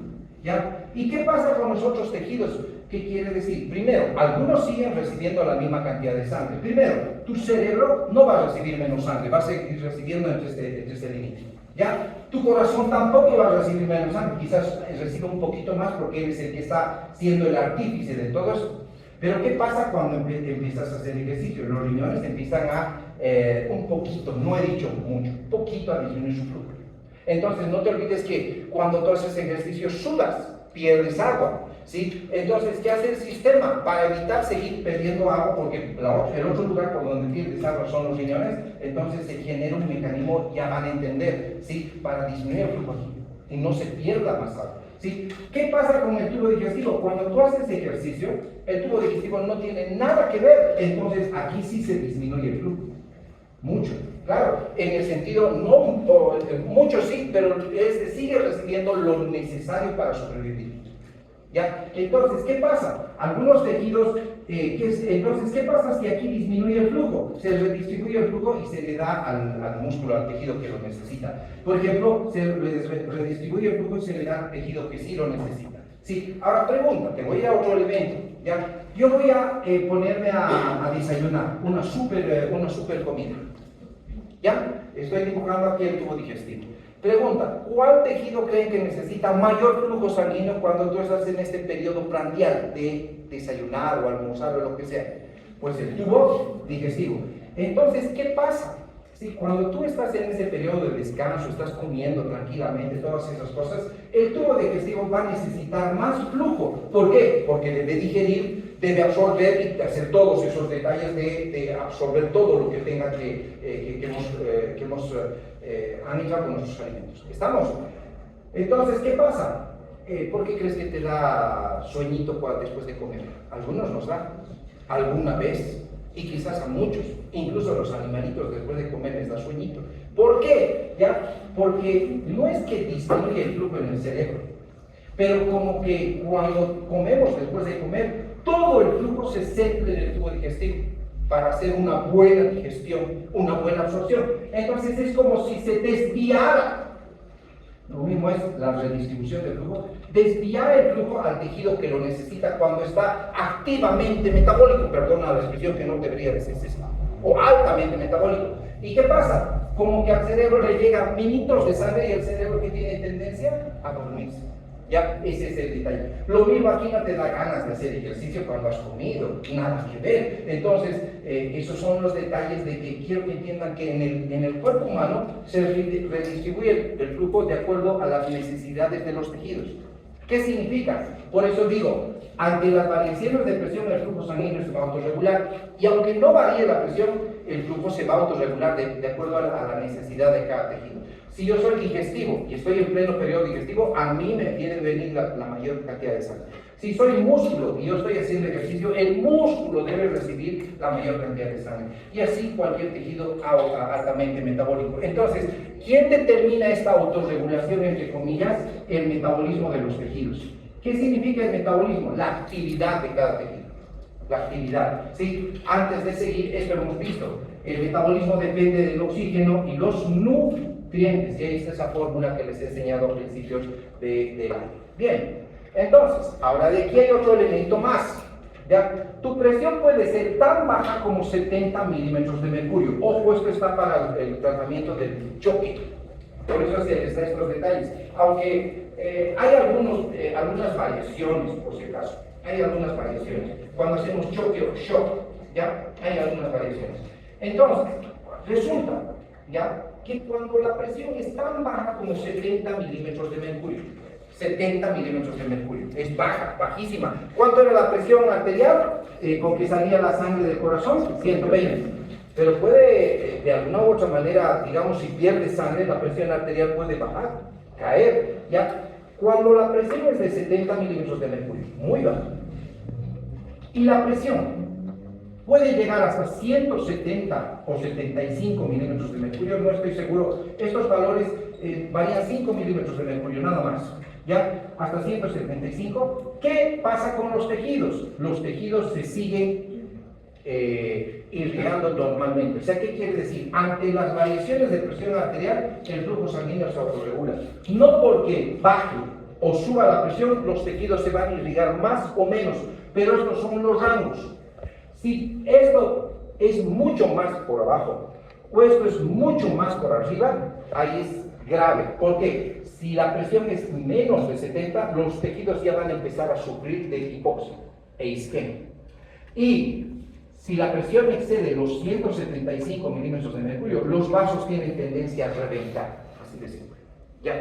¿ya? ¿Y qué pasa con los otros tejidos? ¿Qué quiere decir? Primero, algunos siguen recibiendo la misma cantidad de sangre. Primero, tu cerebro no va a recibir menos sangre, va a seguir recibiendo entre este límite, ¿ya? Tu corazón tampoco va a recibir menos sangre, quizás reciba un poquito más porque él es el que está siendo el artífice de todo eso. Pero ¿qué pasa cuando empiezas a hacer ejercicio? Los riñones empiezan a, un poquito, no he dicho mucho, un poquito a disminuir su flujo. Entonces no te olvides que cuando tú haces ejercicio sudas, pierdes agua, ¿sí? Entonces, ¿qué hace el sistema? Para evitar seguir perdiendo agua, porque el otro lugar por donde pierdes agua son los riñones, entonces se genera un mecanismo, ya van a entender, ¿sí? Para disminuir el flujo y no se pierda más agua. ¿Sí? ¿Qué pasa con el tubo digestivo? Cuando tú haces ejercicio, el tubo digestivo no tiene nada que ver, entonces aquí sí se disminuye el flujo. Mucho, claro, en el sentido, no, mucho sí, pero sigue recibiendo lo necesario para sobrevivir. ¿Ya? Entonces, ¿qué pasa? Algunos tejidos, entonces, ¿qué pasa si aquí disminuye el flujo? Se redistribuye el flujo y se le da al músculo, al tejido que lo necesita. Por ejemplo, se redistribuye el flujo y se le da al tejido que sí lo necesita. Sí, ahora pregunta, te voy a ir a otro elemento, ¿ya? Yo voy a ponerme a desayunar una super comida, ¿ya? Estoy dibujando aquí el tubo digestivo. Pregunta, ¿cuál tejido creen que necesita mayor flujo sanguíneo cuando tú estás en este periodo prandial de desayunar o almorzar o lo que sea? Pues el tubo digestivo. Entonces, ¿qué pasa? Sí, cuando tú estás en ese periodo de descanso, estás comiendo tranquilamente, todas esas cosas, el tubo digestivo va a necesitar más flujo. ¿Por qué? Porque debe digerir, debe absorber y hacer todos esos detalles de absorber todo lo que tenga que hemos analizado con nuestros alimentos. ¿Estamos? Entonces, ¿qué pasa? ¿Por qué crees que te da sueñito después de comer? Algunos nos da, alguna vez. Y quizás a muchos, incluso a los animalitos después de comer les da sueñito. ¿Por qué? ¿Ya? Porque no es que disminuye el flujo en el cerebro, pero como que cuando comemos después de comer, todo el flujo se centra en el tubo digestivo para hacer una buena digestión, una buena absorción. Entonces es como si se desviara. Lo mismo es la redistribución del flujo, desviar el flujo al tejido que lo necesita cuando está activamente metabólico, perdona la expresión que no debería decirse, o altamente metabólico. ¿Y qué pasa? Como que al cerebro le llegan minitos de sangre y el cerebro que tiene tendencia a dormirse. Ya, ese es el detalle. Lo mismo aquí no te da ganas de hacer ejercicio cuando has comido, nada que ver. Entonces, esos son los detalles de que quiero que entiendan que en el cuerpo humano se redistribuye el flujo de acuerdo a las necesidades de los tejidos. ¿Qué significa? Por eso digo, ante las variaciones de presión, el flujo sanguíneo se va a autorregular, y aunque no varíe la presión, el flujo se va a autorregular de acuerdo a la necesidad de cada tejido. Si yo soy digestivo y estoy en pleno periodo digestivo, a mí me tiene que venir la mayor cantidad de sangre. Si soy músculo y yo estoy haciendo ejercicio, el músculo debe recibir la mayor cantidad de sangre. Y así cualquier tejido altamente metabólico. Entonces, ¿quién determina esta autorregulación, entre comillas? El metabolismo de los tejidos. ¿Qué significa el metabolismo? La actividad de cada tejido. La actividad. ¿Sí? Antes de seguir, esto lo hemos visto. El metabolismo depende del oxígeno y los nutrientes. Y ahí está esa fórmula que les he enseñado a principios del año. Bien. Entonces, ahora de aquí hay otro elemento más. ¿Ya? Tu presión puede ser tan baja como 70 milímetros de mercurio. Ojo, esto está para el tratamiento del choque. Por eso están estos detalles. Aunque hay algunas variaciones, por si acaso. Hay algunas variaciones. Cuando hacemos choque o shock, ¿ya? Hay algunas variaciones. Entonces, resulta, ¿ya? que cuando la presión es tan baja como 70 milímetros de mercurio. 70 milímetros de mercurio. Es baja, bajísima. ¿Cuánto era la presión arterial con que salía la sangre del corazón? 120. Pero puede, de alguna u otra manera, digamos, si pierde sangre, la presión arterial puede bajar, caer, ¿ya? Cuando la presión es de 70 milímetros de mercurio, muy baja, y la presión puede llegar hasta 170 o 75 milímetros de mercurio, no estoy seguro, estos valores varían 5 milímetros de mercurio, nada más, ¿ya? Hasta 175, ¿qué pasa con los tejidos? Los tejidos se siguen irrigando normalmente. O sea, ¿qué quiere decir? Ante las variaciones de presión arterial, el flujo sanguíneo se autorregula. No porque baje o suba la presión, los tejidos se van a irrigar más o menos, pero estos son los rangos. Si esto es mucho más por abajo o esto es mucho más por arriba, ahí es grave. ¿Por qué? Si la presión es menos de 70, los tejidos ya van a empezar a sufrir de hipoxia e isquemia. Y si la presión excede los 175 milímetros de mercurio, los vasos tienen tendencia a reventar, así de simple,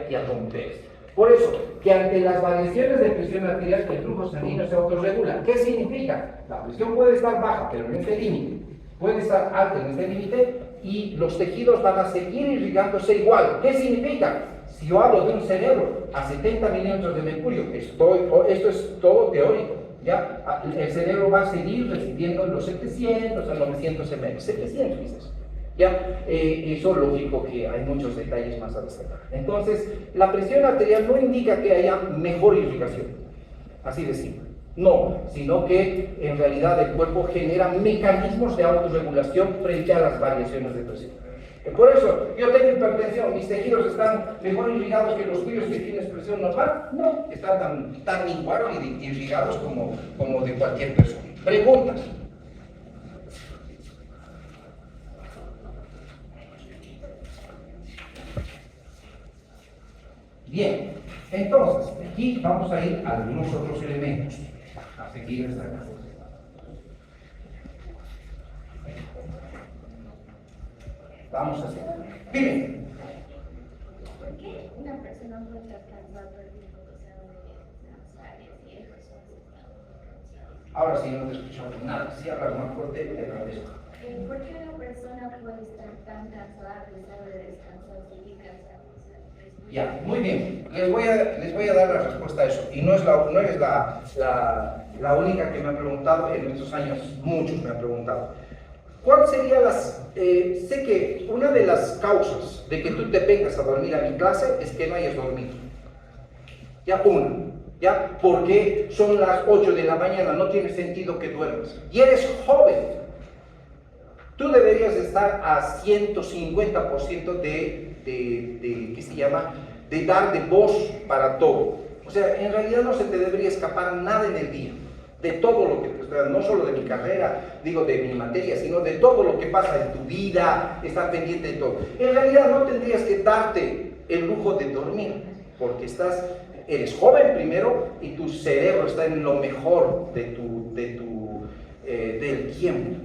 y a romperse. Por eso, que ante las variaciones de presión arterial, el flujo sanguíneo se autorregula. ¿Qué significa? La presión puede estar baja, pero en este límite, puede estar alta en este límite, y los tejidos van a seguir irrigándose igual. ¿Qué significa? Si yo hablo de un cerebro a 70 milímetros de mercurio, esto es todo teórico. ¿Ya? El cerebro va a seguir recibiendo en los 700 a 900 ml, 700 quizás. ¿Ya? Eso lógico que hay muchos detalles más a destacar. Entonces, la presión arterial no indica que haya mejor irrigación, así de simple. No, sino que en realidad el cuerpo genera mecanismos de autorregulación frente a las variaciones de presión. Por eso, yo tengo hipertensión, mis tejidos están mejor irrigados que los tuyos que tienes presión normal. No, están tan igual y irrigados como de cualquier persona. Preguntas. Bien, entonces, aquí vamos a ir a algunos otros elementos a seguir esta cosa. Vamos a hacer. Dime. ¿Por qué una persona puede estar cansada todo el tiempo? O sea, descansar y así, Ahora sí, no te he escuchado nada. Si hablas más fuerte, te agradezco. ¿Por qué una persona puede estar tan cansada a pesar de descansar? ¿Qué cansa? Ya, muy bien. Les voy a dar la respuesta a eso. Y no eres la única que me ha preguntado. En estos años, muchos me han preguntado. ¿Cuál sería sé que una de las causas de que tú te vengas a dormir a mi clase es que no hayas dormido. Ya, ¿ya? Porque son las 8 de la mañana, no tiene sentido que duermas. Y eres joven. Tú deberías estar a 150% ¿qué se llama? De dar de voz para todo. O sea, en realidad no se te debería escapar nada en el día. De todo lo que te estoy dando, no solo de mi carrera, digo de mi materia, sino de todo lo que pasa en tu vida, estar pendiente de todo. En realidad no tendrías que darte el lujo de dormir, porque eres joven primero y tu cerebro está en lo mejor del tiempo.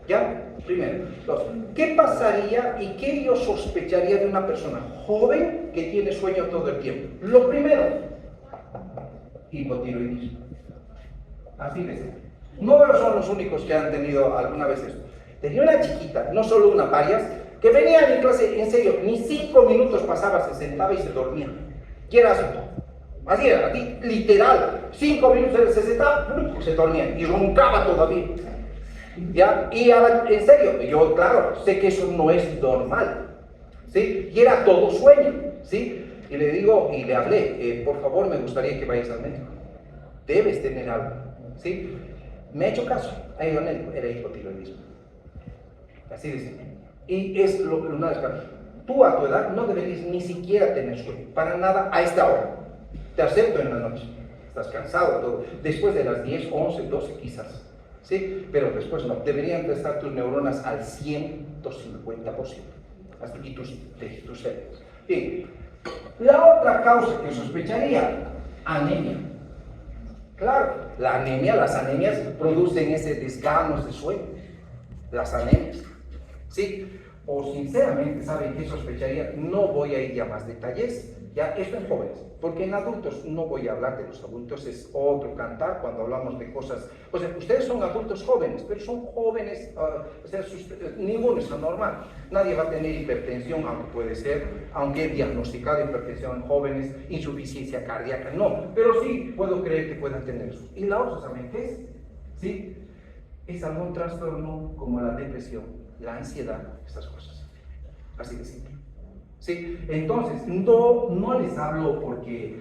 ¿Ya? Primero. Dos. ¿Qué pasaría y qué yo sospecharía de una persona joven que tiene sueño todo el tiempo? Lo primero, hipotiroidismo. Así de simple. No son los únicos que han tenido alguna vez esto. Tenía una chiquita, no solo una, varias, que venía a mi clase, en serio, ni 5 minutos pasaba, se sentaba y se dormía. Y era así era, literal. 5 minutos se sentaba, se dormía y roncaba todavía. ¿Ya? Y en serio, yo claro, sé que eso no es normal, ¿sí? Y era todo sueño, ¿sí? Y le digo, y le hablé, por favor, me gustaría que vayas al médico. Debes tener algo, ¿sí? Me ha hecho caso, ha ido al médico, era hipotiroidismo. Así de simple. Y es una de las cosas. Tú a tu edad no deberías ni siquiera tener sueño, para nada a esta hora. Te acepto en la noche, estás cansado, todo. Después de las 10, 11, 12 quizás. ¿Sí? Pero después no, deberían estar tus neuronas al 150%, y tus células. Bien, la otra causa que sospecharía, anemia. Claro, las anemias producen ese desgano de sueño, las anemias. ¿Sí? o sinceramente saben que sospecharía, no voy a ir a más detalles, ya, esto en jóvenes, porque en adultos no voy a hablar de los adultos, es otro cantar cuando hablamos de cosas, o sea, ustedes son adultos jóvenes, pero son jóvenes, o sea, ninguno es anormal, nadie va a tener hipertensión, aunque puede ser, aunque diagnosticada hipertensión en jóvenes, insuficiencia cardíaca, no, pero sí puedo creer que puedan tener eso. Y la otra, ¿saben qué es? ¿Sí? Es algún trastorno como la depresión, la ansiedad, estas cosas, así de simple. ¿Sí? Entonces, no les hablo porque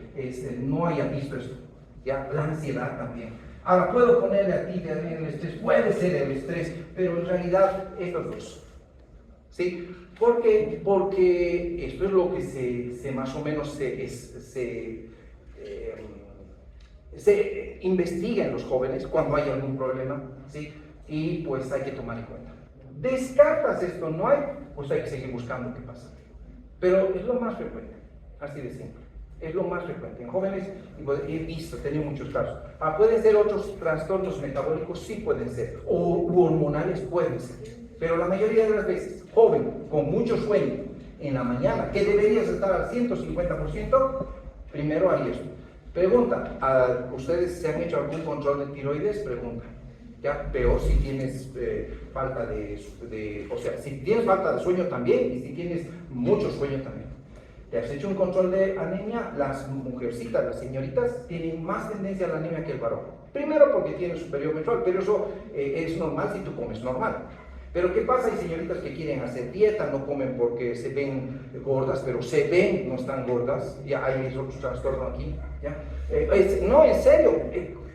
no haya visto esto, ¿ya? La ansiedad también. Ahora, puedo ponerle a ti también el estrés, puede ser el estrés, pero en realidad estos dos. ¿Sí? ¿Por qué? Porque esto es lo que se más o menos se investiga en los jóvenes cuando hay algún problema, ¿sí? Y pues hay que tomar en cuenta. Descartas esto, no hay, pues hay que seguir buscando qué pasa. Pero es lo más frecuente, así de simple. Es lo más frecuente. En jóvenes, he visto, he tenido muchos casos. Pueden ser otros trastornos metabólicos, sí pueden ser, o hormonales pueden ser. Pero la mayoría de las veces, joven, con mucho sueño, en la mañana, que deberías estar al 150%, primero hay esto. Pregunta, ¿ustedes se han hecho algún control de tiroides? Pregunta. Ya, peor si tienes falta o sea, si tienes falta de sueño también, y si tienes mucho sueño también. ¿Te has hecho un control de anemia? Las mujercitas, las señoritas, tienen más tendencia a la anemia que el varón. Primero porque tienen su periodo menstrual, pero eso es normal si tú comes normal. Pero ¿qué pasa? Hay señoritas que quieren hacer dieta, no comen porque se ven gordas, pero se ven, no están gordas. Ya hay otro trastorno aquí. ¿Ya? No, en serio.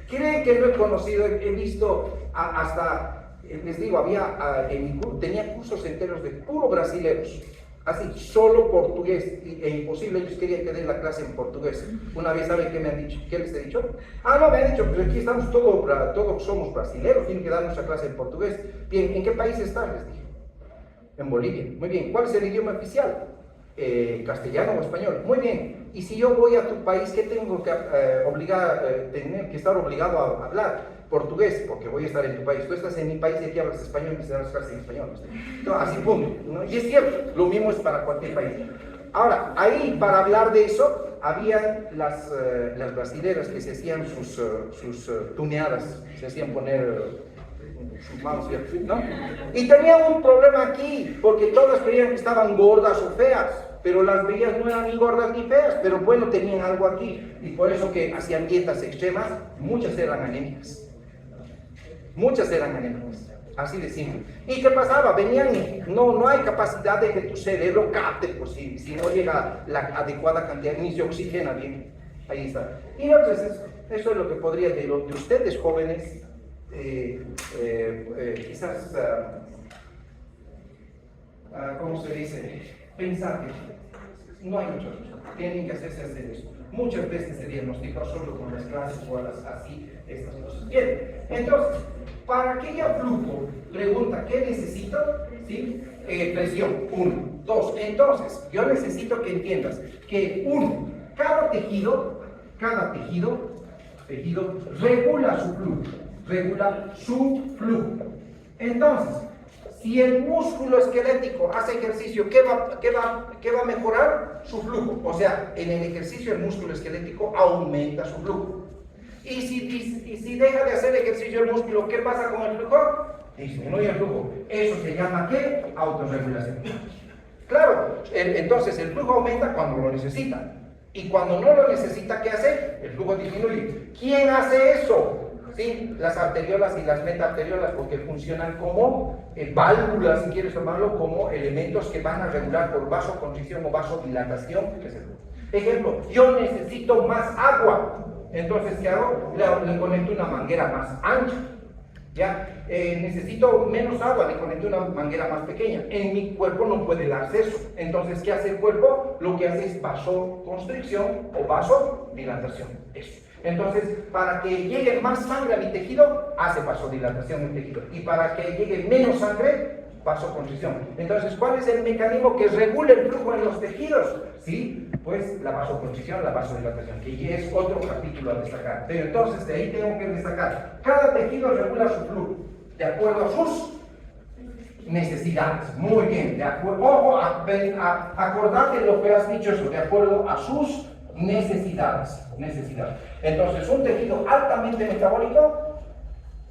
Creen que no he conocido, he visto hasta, les digo, tenía cursos enteros de puro brasileros, así, solo portugués, e imposible, ellos querían que dé la clase en portugués. Una vez, ¿saben qué me han dicho? ¿Qué les he dicho? No, me han dicho, pues aquí estamos todos somos brasileros, tienen que dar nuestra clase en portugués. Bien, ¿en qué país están? Les dije. En Bolivia. Muy bien, ¿cuál es el idioma oficial? Castellano o español. Muy bien. Y si yo voy a tu país, ¿qué tengo que tener que estar obligado a hablar? Portugués, porque voy a estar en tu país. Tú estás en mi país y aquí hablas español y se das clases en español. No, así punto, ¿no? Y es cierto, lo mismo es para cualquier país. Ahora, ahí para hablar de eso, había las brasileras que se hacían sus tuneadas, se hacían poner sus manos, ¿no? Y tenían un problema aquí, porque todas creían que estaban gordas o feas, pero las veías no eran ni gordas ni feas, pero bueno, tenían algo aquí, y por eso que hacían dietas extremas, muchas eran anémicas. Muchas eran anémicas, así de simple. ¿Y qué pasaba? Venían y no hay capacidad de que tu cerebro capte, pues si no llega la adecuada cantidad, ni se oxigena bien. Ahí está. Y entonces, eso es lo que podría de ustedes jóvenes, quizás, ¿cómo se dice? Pensar que no hay mucha razón, tienen que hacer eso. Muchas veces se diagnostica solo con las clases o así, estas cosas. Bien, entonces, para que haya flujo, pregunta, ¿qué necesito? ¿Sí? Presión, 1. 2, entonces, yo necesito que entiendas que cada tejido regula su flujo. Entonces, si el músculo esquelético hace ejercicio, ¿qué va a mejorar? Su flujo. O sea, en el ejercicio el músculo esquelético aumenta su flujo. Y si deja de hacer ejercicio el músculo, ¿qué pasa con el flujo? Disminuye el flujo. Eso se llama ¿qué? Autorregulación. Claro, entonces el flujo aumenta cuando lo necesita. Y cuando no lo necesita, ¿qué hace? El flujo disminuye. ¿Quién hace eso? ¿Sí? Las arteriolas y las metaarteriolas, porque funcionan como válvulas, si quieres tomarlo, como elementos que van a regular por vasoconstricción o vasodilatación. Ejemplo, yo necesito más agua. Entonces, ¿qué hago? Le conecto una manguera más ancha. ¿Ya? Necesito menos agua, le conecto una manguera más pequeña. En mi cuerpo no puede darse eso. Entonces, ¿qué hace el cuerpo? Lo que hace es vasoconstricción o vasodilatación. Eso. Entonces, para que llegue más sangre a mi tejido, hace vasodilatación en el tejido. Y para que llegue menos sangre, vasoconstricción. Entonces, ¿cuál es el mecanismo que regula el flujo en los tejidos? Sí, pues la vasoconstricción, la vasodilatación, que es otro capítulo a destacar. Pero entonces, de ahí tengo que destacar, cada tejido regula su flujo, de acuerdo a sus necesidades. Muy bien, de acuerdo. Ojo, acordate lo que has dicho, eso, de acuerdo a sus necesidades. Entonces, un tejido altamente metabólico,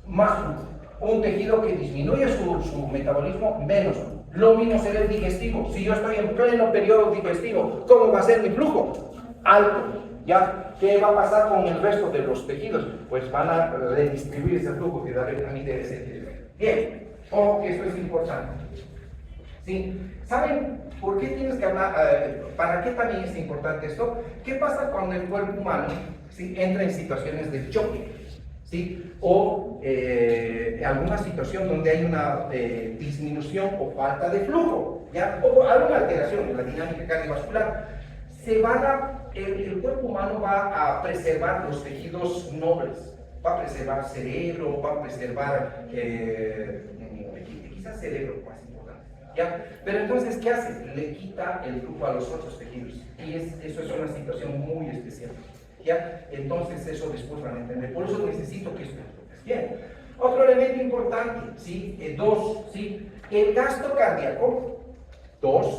más flujo. Un tejido que disminuye su metabolismo, menos flujo. Lo mismo será el digestivo. Si yo estoy en pleno periodo digestivo, ¿cómo va a ser mi flujo? Alto. ¿Ya? ¿Qué va a pasar con el resto de los tejidos? Pues van a redistribuir ese flujo que a mí debe ser. Bien, ojo que esto es importante. ¿Sí? ¿Saben por qué tienes que hablar? ¿Para qué también es importante esto? ¿Qué pasa cuando el cuerpo humano, ¿sí?, entra en situaciones de choque? ¿Sí? O alguna situación donde hay una disminución o falta de flujo, ¿ya? O alguna alteración en la dinámica cardiovascular. El cuerpo humano va a preservar los tejidos nobles, va a preservar cerebro, va a preservar quizás cerebro más importante, ¿ya? Pero entonces, ¿qué hace? Le quita el flujo a los otros tejidos, y eso es una situación muy especial, ¿ya? Entonces eso después van a entender. Por eso necesito que esto es bien. Otro elemento importante, ¿sí? ¿Sí? El gasto cardíaco,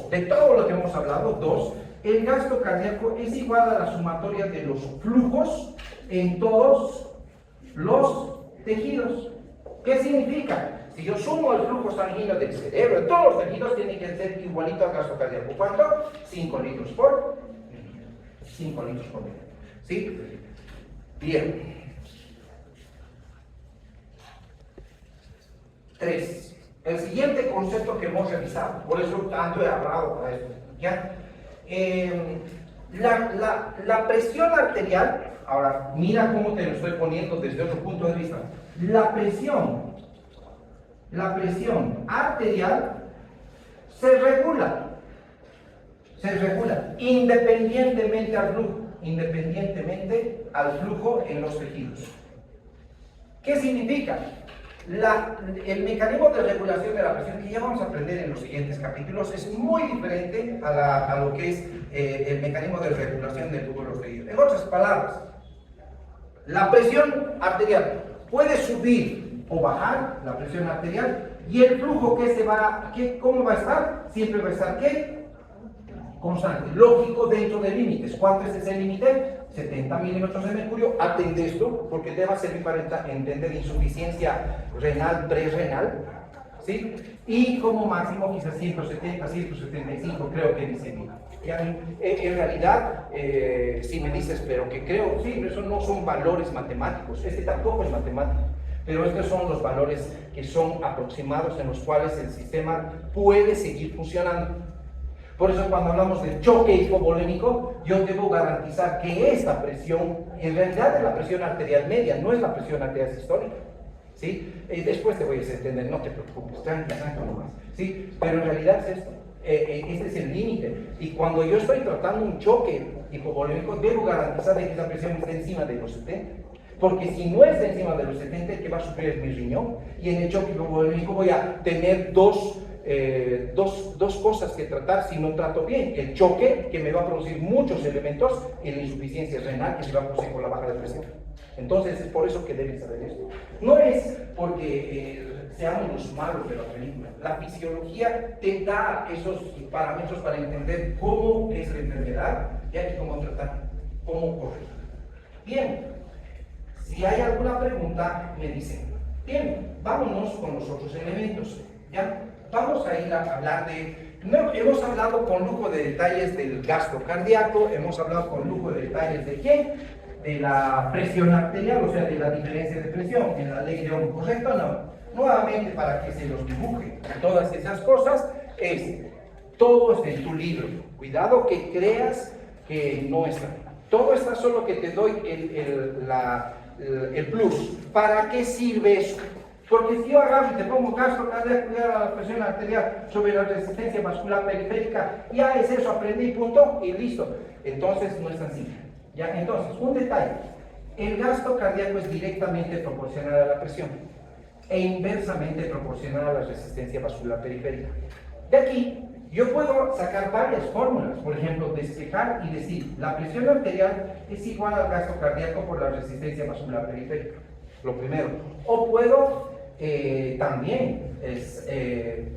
de todo lo que hemos hablado, el gasto cardíaco es igual a la sumatoria de los flujos en todos los tejidos. ¿Qué significa? Si yo sumo el flujo sanguíneo del cerebro en todos los tejidos, tiene que ser igualito al gasto cardíaco. ¿Cuánto? 5 litros por minuto. 5 litros por minuto. ¿Sí? Bien. 3. El siguiente concepto que hemos revisado, por eso tanto he hablado para esto, ¿ya? La presión arterial, ahora mira cómo te lo estoy poniendo desde otro punto de vista. La presión arterial se regula independientemente al flujo en los tejidos. ¿Qué significa? El mecanismo de regulación de la presión, que ya vamos a aprender en los siguientes capítulos, es muy diferente a lo que es el mecanismo de regulación del flujo de los tejidos. En otras palabras, la presión arterial puede subir o bajar, la presión arterial, y el flujo ¿cómo va a estar? Siempre va a estar, ¿qué? Constante, lógico, dentro de límites. ¿Cuánto es ese límite? 70 milímetros de mercurio. Atende esto, porque te va a servir para entender insuficiencia renal, prerrenal, ¿sí? Y como máximo quizás 170, 175, creo que dice bien. En realidad, si me dices, pero que creo, sí, eso no son valores matemáticos, este tampoco es matemático, pero estos son los valores que son aproximados en los cuales el sistema puede seguir funcionando. Por eso cuando hablamos de choque hipovolémico, yo debo garantizar que esta presión, en realidad es la presión arterial media, no es la presión arterial sistólica, ¿sí? Después te voy a entender, no te preocupes, tranquilo nomás, ¿sí? Pero en realidad es esto, este es el límite. Y cuando yo estoy tratando un choque hipovolémico, debo garantizar que esa presión esté encima de los 70. Porque si no está encima de los 70, el que va a sufrir es mi riñón. Y en el choque hipovolémico voy a tener dos cosas que tratar si no trato bien: el choque, que me va a producir muchos elementos, y la insuficiencia renal, que se va a producir por la baja de presión. Entonces es por eso que deben saber esto. No es porque seamos los malos de la película. La fisiología te da esos parámetros para entender cómo es la enfermedad y cómo tratar, cómo corregir. Bien, si hay alguna pregunta, me dicen. Bien, vámonos con los otros elementos, ¿ya? Vamos a ir a hablar hemos hablado con lujo de detalles del gasto cardíaco, hemos hablado con lujo de detalles de ¿qué? De la presión arterial, o sea, de la diferencia de presión en la ley de Ohm, ¿correcto o no? Nuevamente, para que se los dibuje todas esas cosas, todo está en tu libro. Cuidado que creas que no está. Todo está, solo que te doy el plus. ¿Para qué sirve eso? Porque si yo agarro y te pongo gasto cardíaco y la presión arterial sobre la resistencia vascular periférica, ya es eso, aprendí, punto, y listo. Entonces no es tan simple. ¿Ya? Entonces, un detalle: el gasto cardíaco es directamente proporcional a la presión e inversamente proporcional a la resistencia vascular periférica. De aquí, yo puedo sacar varias fórmulas. Por ejemplo, despejar y decir: la presión arterial es igual al gasto cardíaco por la resistencia vascular periférica. Lo primero. O puedo también es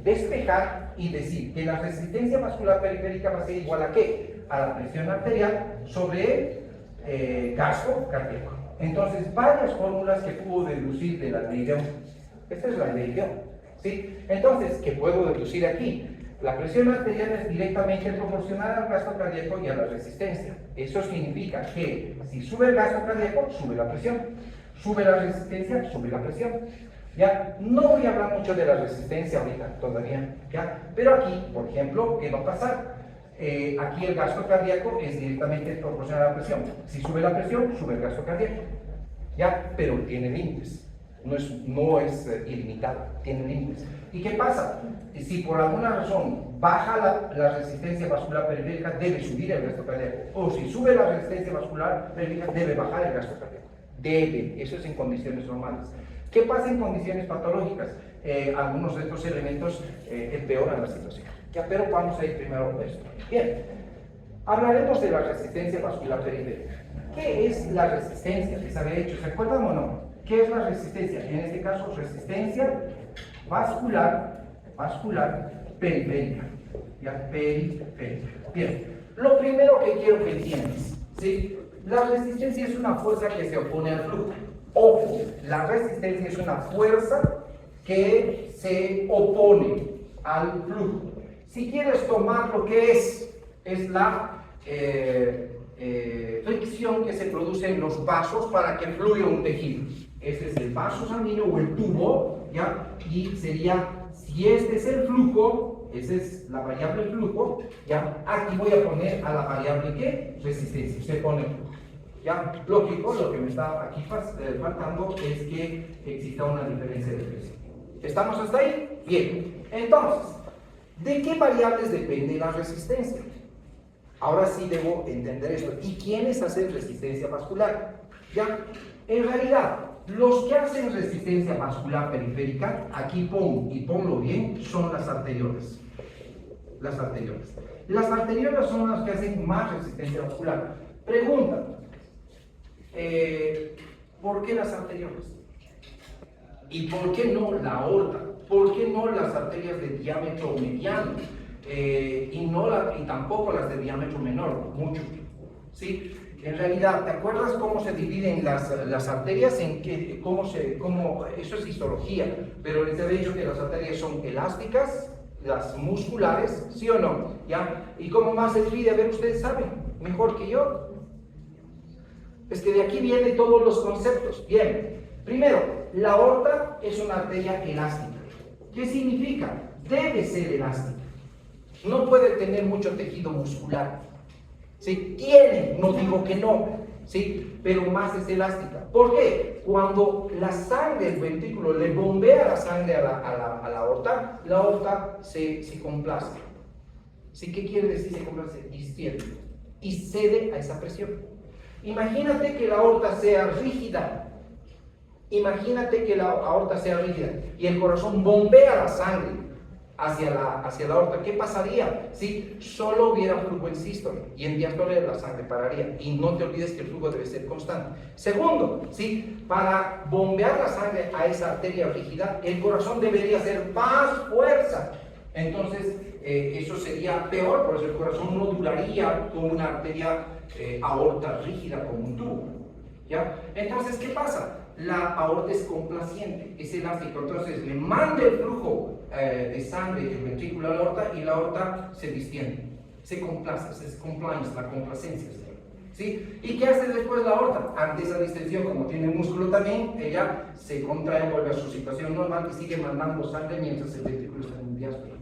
despejar y decir que la resistencia vascular periférica va a ser igual a ¿qué? A la presión arterial sobre el gasto cardíaco. Entonces, varias fórmulas que puedo deducir de la ley de Ohm. Esta es la ley de Ohm, ¿sí? Entonces, ¿qué puedo deducir aquí? La presión arterial es directamente proporcional al gasto cardíaco y a la resistencia. Eso significa que si sube el gasto cardíaco, sube la presión. Sube la resistencia, sube la presión. ¿Ya? No voy a hablar mucho de la resistencia ahorita todavía, ¿ya? Pero aquí, por ejemplo, ¿qué va a pasar? Aquí el gasto cardíaco es directamente proporcional a la presión. Si sube la presión, sube el gasto cardíaco, ¿ya? Pero tiene límites. No es ilimitado, tiene límites. ¿Y qué pasa? Si por alguna razón baja la resistencia vascular periférica, debe subir el gasto cardíaco. O si sube la resistencia vascular periférica, debe bajar el gasto cardíaco. Debe, eso es en condiciones normales. ¿Qué pasa en condiciones patológicas? Algunos de estos elementos empeoran la situación. Ya, pero vamos a ir primero a esto. Bien, hablaremos de la resistencia vascular periférica. ¿Qué es la resistencia que se había hecho? ¿Se acuerdan o no? ¿Qué es la resistencia? En este caso, resistencia vascular periférica. Ya, periférica. Bien, lo primero que quiero que entiendas, ¿sí? La resistencia es una fuerza que se opone al flujo. Ojo, la resistencia es una fuerza que se opone al flujo. Si quieres tomar lo que es la fricción que se produce en los vasos para que fluya un tejido. Ese es el vaso sanguíneo o el tubo, ¿ya? Y sería, si este es el flujo, esa es la variable flujo, ¿ya? Aquí voy a poner a la variable ¿qué? Resistencia. Usted pone el flujo. ¿Ya? Lógico, lo que me está aquí faltando es que exista una diferencia de presión. ¿Estamos hasta ahí? Bien. Entonces, ¿de qué variables depende la resistencia? Ahora sí debo entender esto. ¿Y quiénes hacen resistencia vascular? ¿Ya? En realidad, los que hacen resistencia vascular periférica, aquí ponlo bien, son las arteriolas. Las arteriolas. Las arteriolas son las que hacen más resistencia vascular. Pregunta. ¿Por qué las arteriolas? ¿Y por qué no la aorta? ¿Por qué no las arterias de diámetro mediano? Y tampoco las de diámetro menor, mucho. ¿Sí? En realidad, ¿te acuerdas cómo se dividen las arterias? Eso es histología, pero les he dicho que las arterias son elásticas, las musculares, ¿sí o no? ¿Ya? ¿Y cómo más se divide? A ver, ustedes saben, mejor que yo. Es que de aquí vienen todos los conceptos. Bien, primero, la aorta es una arteria elástica. ¿Qué significa? Debe ser elástica. No puede tener mucho tejido muscular. ¿Sí? Tiene, no digo que no, ¿sí? Pero más es elástica. ¿Por qué? Cuando la sangre, el ventrículo, le bombea la sangre a la aorta se complace. ¿Sí? ¿Qué quiere decir se complace? Distiende. Y cede a esa presión. Imagínate que la aorta sea rígida. Imagínate que la aorta sea rígida y el corazón bombea la sangre hacia la aorta. ¿Qué pasaría si solo hubiera flujo en sístole y en diástole la sangre pararía? Y no te olvides que el flujo debe ser constante. Segundo, ¿sí? Para bombear la sangre a esa arteria rígida, el corazón debería hacer más fuerza. Entonces, eso sería peor, por eso el corazón no duraría con una arteria aorta rígida como un tubo. ¿Ya? Entonces, ¿qué pasa? La aorta es complaciente, es elástico, entonces le manda el flujo de sangre del ventrículo a la aorta y la aorta se distiende, se complace, es compliance, la complacencia. ¿Sí? ¿Y qué hace después la aorta? Ante esa distensión, como tiene músculo también, ella se contrae, vuelve a su situación normal y sigue mandando sangre mientras el ventrículo está en un diástole.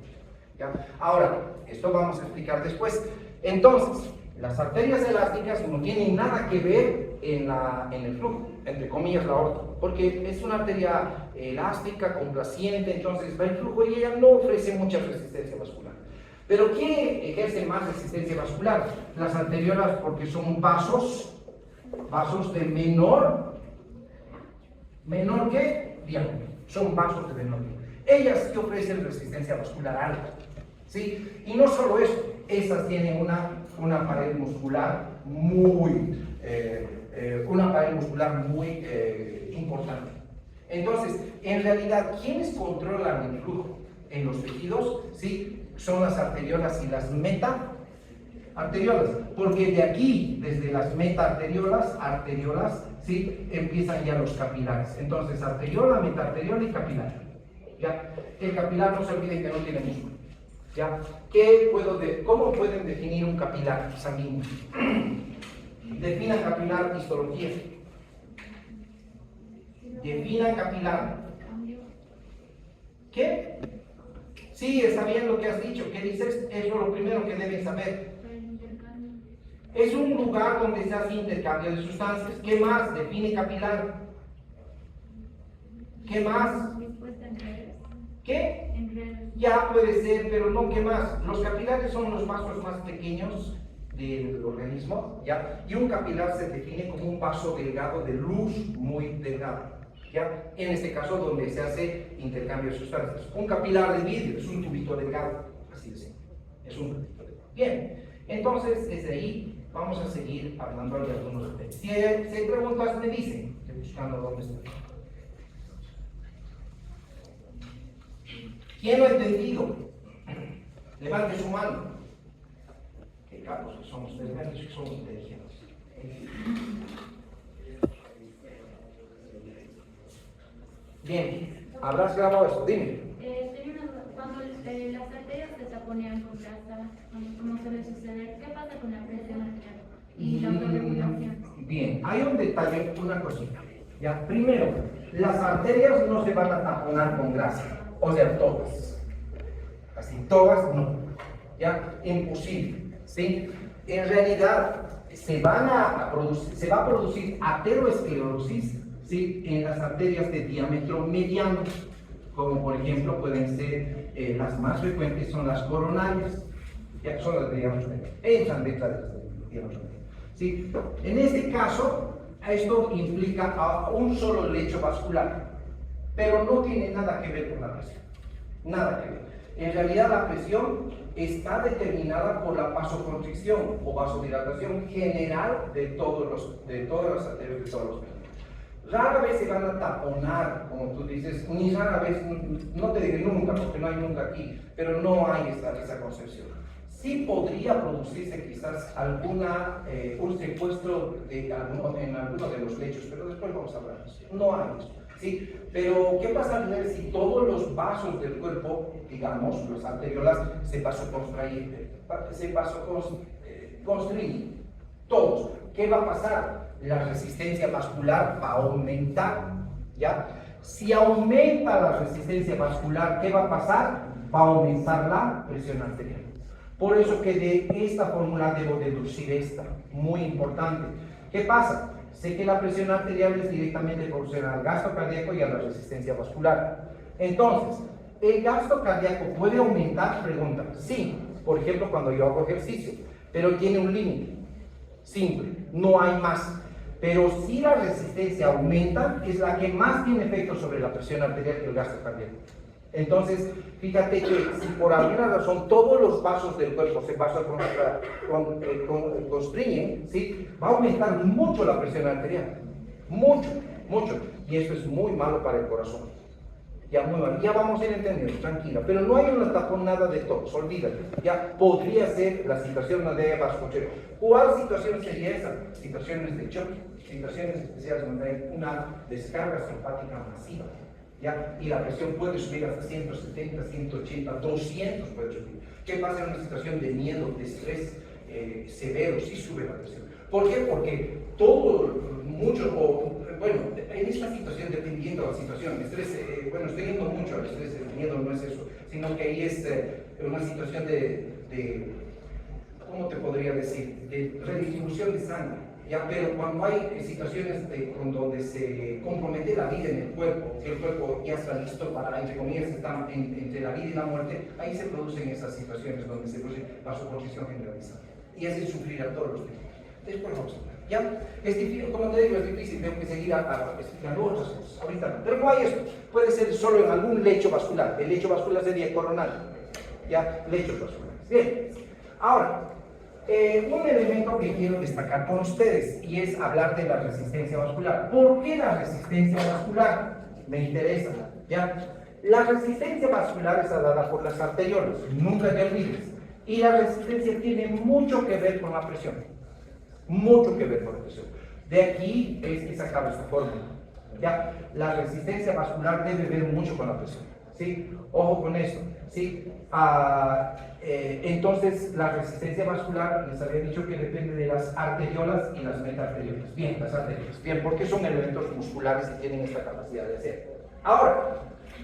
¿Ya? Ahora, esto vamos a explicar después. Entonces, las arterias elásticas no tienen nada que ver en el flujo, entre comillas la aorta, porque es una arteria elástica, complaciente, entonces va el flujo y ella no ofrece mucha resistencia vascular. Pero ¿quién ejerce más resistencia vascular? Las arteriolas, porque son vasos de menor que diámetro, son vasos de menor diámetro. Ellas sí ofrecen resistencia vascular alta, ¿sí? Y no solo eso, esas tienen una pared muscular muy importante. Entonces, en realidad, ¿quiénes controlan el flujo en los tejidos? ¿Sí? Son las arteriolas y las metaarteriolas, porque de aquí, desde las arteriolas, ¿sí? Empiezan ya los capilares. Entonces, arteriola, metaarteriola y capilar. ¿Ya? El capilar, no se olviden que no tiene músculo. ¿Ya? ¿Cómo pueden definir un capilar sanguíneo? Definan capilar, histología. Definan capilar. ¿Qué? Sí, está bien lo que has dicho. ¿Qué dices? Eso es lo primero que deben saber. Es un lugar donde se hace intercambio de sustancias. ¿Qué más? Define capilar. ¿Qué más? ¿Qué? Ya puede ser, pero no, ¿qué más? Los capilares son los vasos más pequeños del organismo, ¿ya? Y un capilar se define como un vaso delgado de luz muy delgada, ¿ya? En este caso, donde se hace intercambio de sustancias. Un capilar de vidrio es un tubito delgado, así de simple. Es un tubito delgado. Bien, entonces, desde ahí vamos a seguir hablando de algunos detalles. Si hay preguntas, me dicen. Estoy buscando dónde está. ¿Quién lo ha entendido? Levante su mano. Qué capos que somos ustedes, me han dicho que somos inteligentes. Bien, ¿habrás grabado eso? Dime. Cuando las arterias se taponean con grasa, ¿cómo suele suceder? ¿Qué pasa con la presión arterial y la autorregulación? Bien, hay un detalle, una cosita. Ya, primero, las arterias no se van a taponar con grasa. O sea, todas. Así, todas no. ¿Ya? Imposible. ¿Sí? En realidad, se va a producir ateroesclerosis, ¿sí? En las arterias de diámetro mediano, como por ejemplo pueden ser las más frecuentes son las coronarias, ya son las de diámetro mediano. Entran detrás de las de diámetro mediano. ¿Sí? En este caso, esto implica a un solo lecho vascular, pero no tiene nada que ver con la presión. Nada que ver. En realidad la presión está determinada por la vasoconstricción o vasodilatación general de todas las arterias de todos los miembros. Rara vez se van a taponar, como tú dices, ni rara vez, no te diré nunca, porque no hay nunca aquí, pero no hay esa concepción. Sí podría producirse quizás un secuestro en alguno de los lechos, pero después vamos a hablar de eso. No hay eso. ¿Sí? Pero, ¿qué pasaría si todos los vasos del cuerpo, digamos, los arteriolas, se vasoconstriñen? Todos. ¿Qué va a pasar? La resistencia vascular va a aumentar, ¿ya? Si aumenta la resistencia vascular, ¿qué va a pasar? Va a aumentar la presión arterial. Por eso que de esta fórmula debo deducir esta, muy importante. ¿Qué pasa? Sé que la presión arterial es directamente proporcional al gasto cardíaco y a la resistencia vascular. Entonces, ¿el gasto cardíaco puede aumentar? Pregunta. Sí, por ejemplo, cuando yo hago ejercicio, pero tiene un límite. Simple, no hay más. Pero si la resistencia aumenta, es la que más tiene efecto sobre la presión arterial que el gasto cardíaco. Entonces, fíjate que si por alguna razón todos los vasos del cuerpo se constriñen, ¿sí? Va a aumentar mucho la presión arterial. Mucho, mucho. Y eso es muy malo para el corazón. Ya muy mal, ya vamos a ir entendiendo, tranquila, pero no hay una taponada de todos, olvídate, ya podría ser la situación donde hay vascochero. ¿Cuál situación sería esa? Situaciones de choque, situaciones especiales donde hay una descarga simpática masiva, ya, y la presión puede subir hasta 170, 180, 200 puede subir. ¿Qué pasa en una situación de miedo, de estrés severo? Sí sube la presión. ¿Por qué? Porque en esta situación, dependiendo de la situación, estrés, estoy yendo mucho al estrés, el miedo no es eso, sino que ahí es una situación ¿cómo te podría decir? De redistribución de sangre, ¿ya? Pero cuando hay situaciones donde se compromete la vida en el cuerpo, que el cuerpo ya está listo para, entre comillas, está entre la vida y la muerte, ahí se producen esas situaciones donde se produce vasoconstricción generalizada y hace sufrir a todos los tejidos. Después vamos a hablar. ¿Ya? Es difícil, como te digo, es difícil, tengo que seguir explicando otras cosas, ahorita no. Pero no hay esto, puede ser solo en algún lecho vascular, el lecho vascular sería coronal, ¿ya? Lechos vasculares. Bien, ahora, un elemento que quiero destacar con ustedes, y es hablar de la resistencia vascular. ¿Por qué la resistencia vascular? me interesa, ¿ya? La resistencia vascular está dada por las arteriolas, nunca te olvides. Y la resistencia tiene mucho que ver con la presión. Mucho que ver con la presión. De aquí es que sacamos esta fórmula. ¿Ya? La resistencia vascular debe ver mucho con la presión. ¿Sí? Ojo con eso. ¿Sí? Entonces, la resistencia vascular, les había dicho que depende de las arteriolas y las metaarteriolas. Bien, las arteriolas. Bien, porque son elementos musculares que tienen esta capacidad de hacer. Ahora,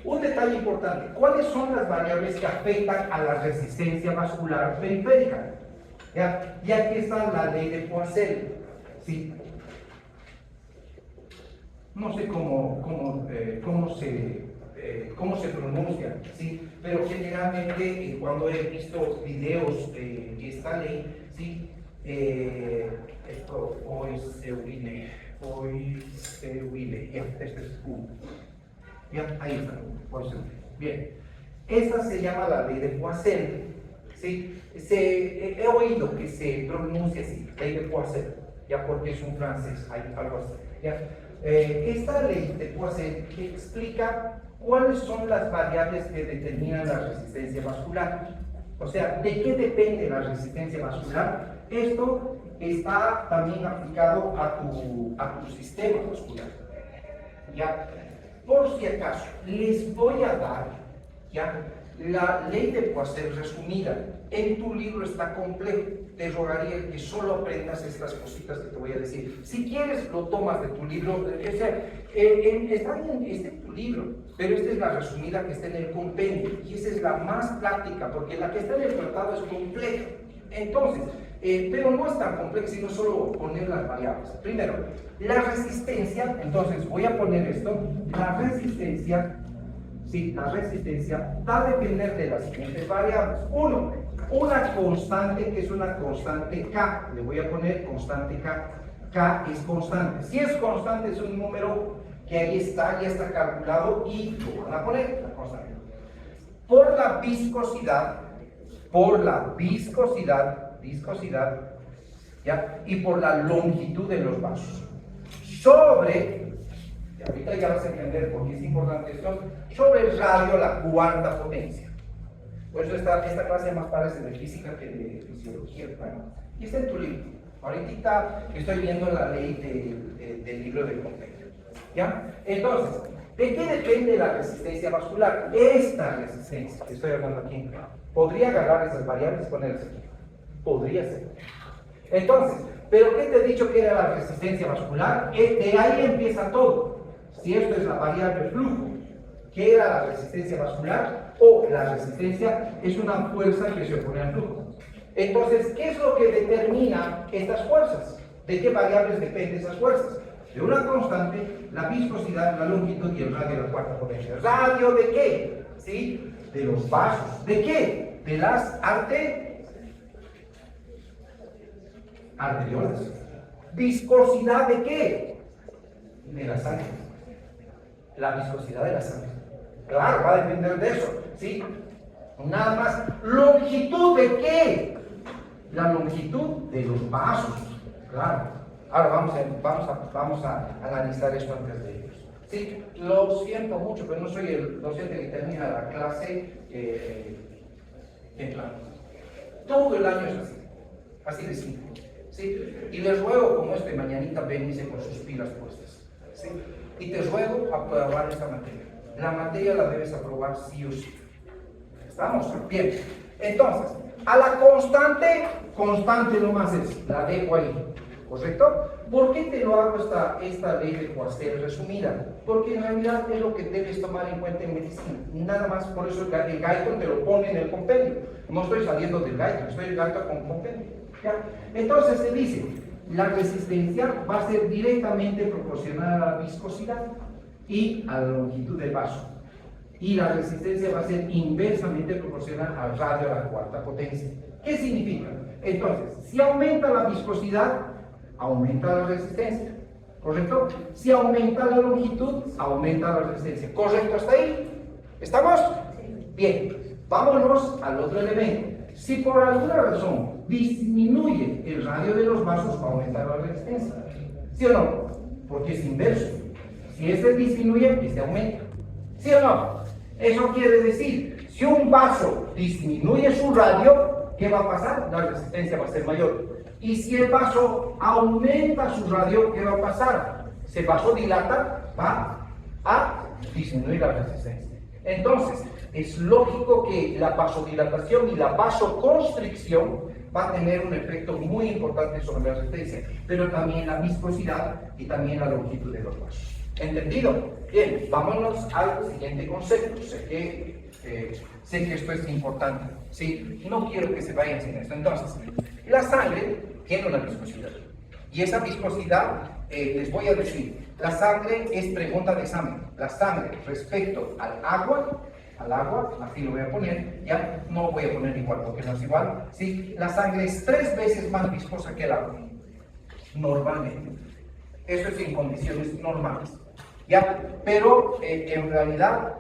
un detalle importante. ¿Cuáles son las variables que afectan a la resistencia vascular periférica? ¿Ya? Y aquí está la ley de Poiseuille. ¿Sí? No sé cómo se pronuncia, ¿sí? Pero generalmente cuando he visto videos de esta ley, ¿sí? Esto Poiseuille, ya, este es Q. Ya, ahí está, Poiseuille. Bien, esta se llama la ley de Poiseuille, ¿sí? He oído que se pronuncia así, ley de Poiseuille, ya porque es un francés, algo así, ¿ya? Esta ley de Poiseuille explica cuáles son las variables que determinan la resistencia vascular. O sea, ¿de qué depende la resistencia vascular? Esto está también aplicado a tu sistema vascular. ¿Ya? Por si acaso, les voy a dar, ¿ya?, la ley de Poiseuille resumida. En tu libro está complejo. Te rogaría que solo aprendas estas cositas que te voy a decir. Si quieres, lo tomas de tu libro. O sea, está en tu libro, pero esta es la resumida que está en el compendio. Y esa es la más práctica, porque la que está en el tratado es compleja. Entonces, pero no es tan complejo, sino solo poner las variables. Primero, la resistencia. Entonces, voy a poner esto. La resistencia. Sí, la resistencia va a depender de las siguientes variables. Uno, una constante que es una constante K. Le voy a poner constante K. K es constante. Si es constante es un número que ahí está, ya está calculado y lo van a poner la constante. Por la viscosidad, ¿ya? Y por la longitud de los vasos. Sobre, y ahorita ya vas a entender por qué es importante esto, sobre el radio la cuarta potencia. Por eso esta clase más parece de física que de fisiología. Bueno, y está en tu libro. Ahorita estoy viendo la ley del libro del compendio. ¿Ya? Entonces, ¿de qué depende la resistencia vascular? Esta resistencia que estoy hablando aquí. ¿Podría agarrar esas variables y ponerlas aquí? Podría ser. Entonces, ¿pero qué te he dicho que era la resistencia vascular? De ahí empieza todo. Si esto es la variable flujo, ¿qué era la resistencia vascular? O la resistencia es una fuerza que se opone al flujo. Entonces, ¿qué es lo que determina estas fuerzas? ¿De qué variables dependen esas fuerzas? De una constante, la viscosidad, la longitud y el radio de la cuarta potencia. ¿Radio de qué? ¿Sí? De los vasos. ¿De qué? De las arteriolas. ¿Viscosidad de qué? De la sangre. La viscosidad de la sangre. Claro, va a depender de eso, ¿sí? Nada más. ¿Longitud de qué? La longitud de los vasos. Claro. Ahora vamos a analizar esto antes de ellos. Sí, lo siento mucho, pero no soy el docente que termina la clase en plan. Todo el año es así de simple. ¿Sí? Y les ruego, como mañanita venís con sus pilas puestas. ¿Sí? Y te ruego aprobar esta materia. La materia la debes aprobar sí o sí. ¿Estamos? Bien. Entonces, a la constante nomás es, la dejo ahí. ¿Correcto? ¿Por qué te lo hago esta ley de Poiseuille resumida? Porque en realidad es lo que debes tomar en cuenta en medicina. Nada más, por eso el Guyton te lo pone en el compendio. No estoy saliendo del Guyton, estoy en el Guyton con compendio. ¿Ya? Entonces se dice, la resistencia va a ser directamente proporcional a la viscosidad y a la longitud del vaso. Y la resistencia va a ser inversamente proporcional al radio a la cuarta potencia. ¿Qué significa? Entonces, si aumenta la viscosidad, aumenta la resistencia, ¿correcto? Si aumenta la longitud, aumenta la resistencia. ¿Correcto hasta ahí? ¿Estamos? Bien, vámonos al otro elemento. Si por alguna razón disminuye el radio de los vasos, va a aumentar la resistencia. ¿Sí o no? Porque es inverso. Si este disminuye, este aumenta. ¿Sí o no? Eso quiere decir, si un vaso disminuye su radio, ¿qué va a pasar? La resistencia va a ser mayor. Y si el vaso aumenta su radio, ¿qué va a pasar? Si el vaso dilata, va a disminuir la resistencia. Entonces, es lógico que la vasodilatación y la vasoconstricción va a tener un efecto muy importante sobre la resistencia, pero también la viscosidad y también la longitud de los vasos. ¿Entendido? Bien, vámonos al siguiente concepto. Sé que esto es importante, ¿sí? No quiero que se vayan sin esto. Entonces, la sangre tiene una viscosidad. Y esa viscosidad, les voy a decir, la sangre es pregunta de examen. La sangre respecto al agua, así lo voy a poner, ya no voy a poner igual porque no es igual, ¿sí? La sangre es 3 veces más viscosa que el agua, normalmente. Eso es en condiciones normales, ¿ya? Pero en realidad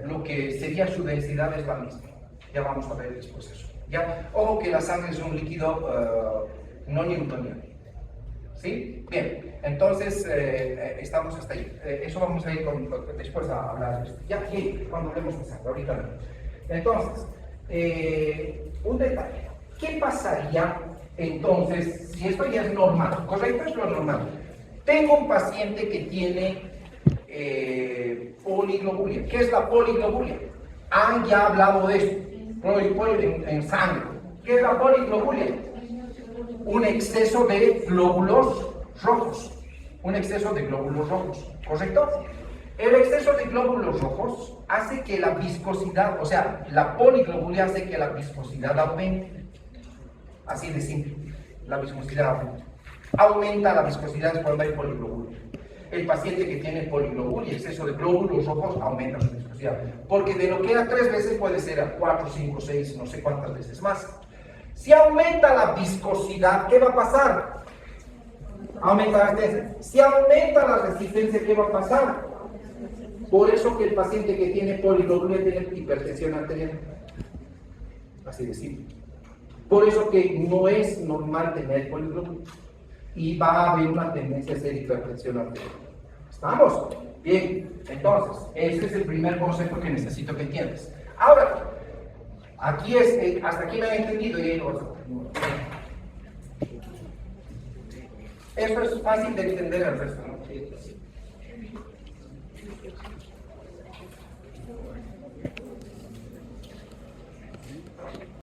lo que sería su densidad es la misma. Ya vamos a ver después eso, ¿ya? Ojo que la sangre es un líquido no newtoniano, ¿sí? Bien, entonces estamos hasta ahí. Eso vamos a ir después a hablar de esto. Ya aquí, cuando hablemos de sangre, ahorita no. Entonces, un detalle. ¿Qué pasaría entonces si esto ya es normal? ¿Correcto? Es lo normal. Tengo un paciente que tiene poliglobulia. ¿Qué es la poliglobulia? Han ya hablado de esto. En sangre. ¿Qué es la poliglobulia? Un exceso de glóbulos rojos. Un exceso de glóbulos rojos, ¿correcto? El exceso de glóbulos rojos hace que la viscosidad, o sea, la poliglobulia hace que la viscosidad aumente. Así de simple, la viscosidad aumenta. Aumenta la viscosidad cuando hay poliglobulia. El paciente que tiene poliglobulia, exceso de glóbulos rojos, aumenta su viscosidad. Porque de lo que era 3 veces puede ser a 4, 5, 6, no sé cuántas veces más. Si aumenta la viscosidad, ¿qué va a pasar? Aumenta la resistencia. Si aumenta la resistencia, ¿qué va a pasar? Por eso que el paciente que tiene poliglobulia tiene hipertensión arterial. Así de simple. Por eso que no es normal tener poliglobulia. Y va a haber una tendencia a hacer hipertensión arterial. ¿Estamos? Bien. Entonces, este es el primer concepto que necesito que entiendas. Ahora, aquí es, hasta aquí me han entendido y esto es fácil de entender al resto, ¿no?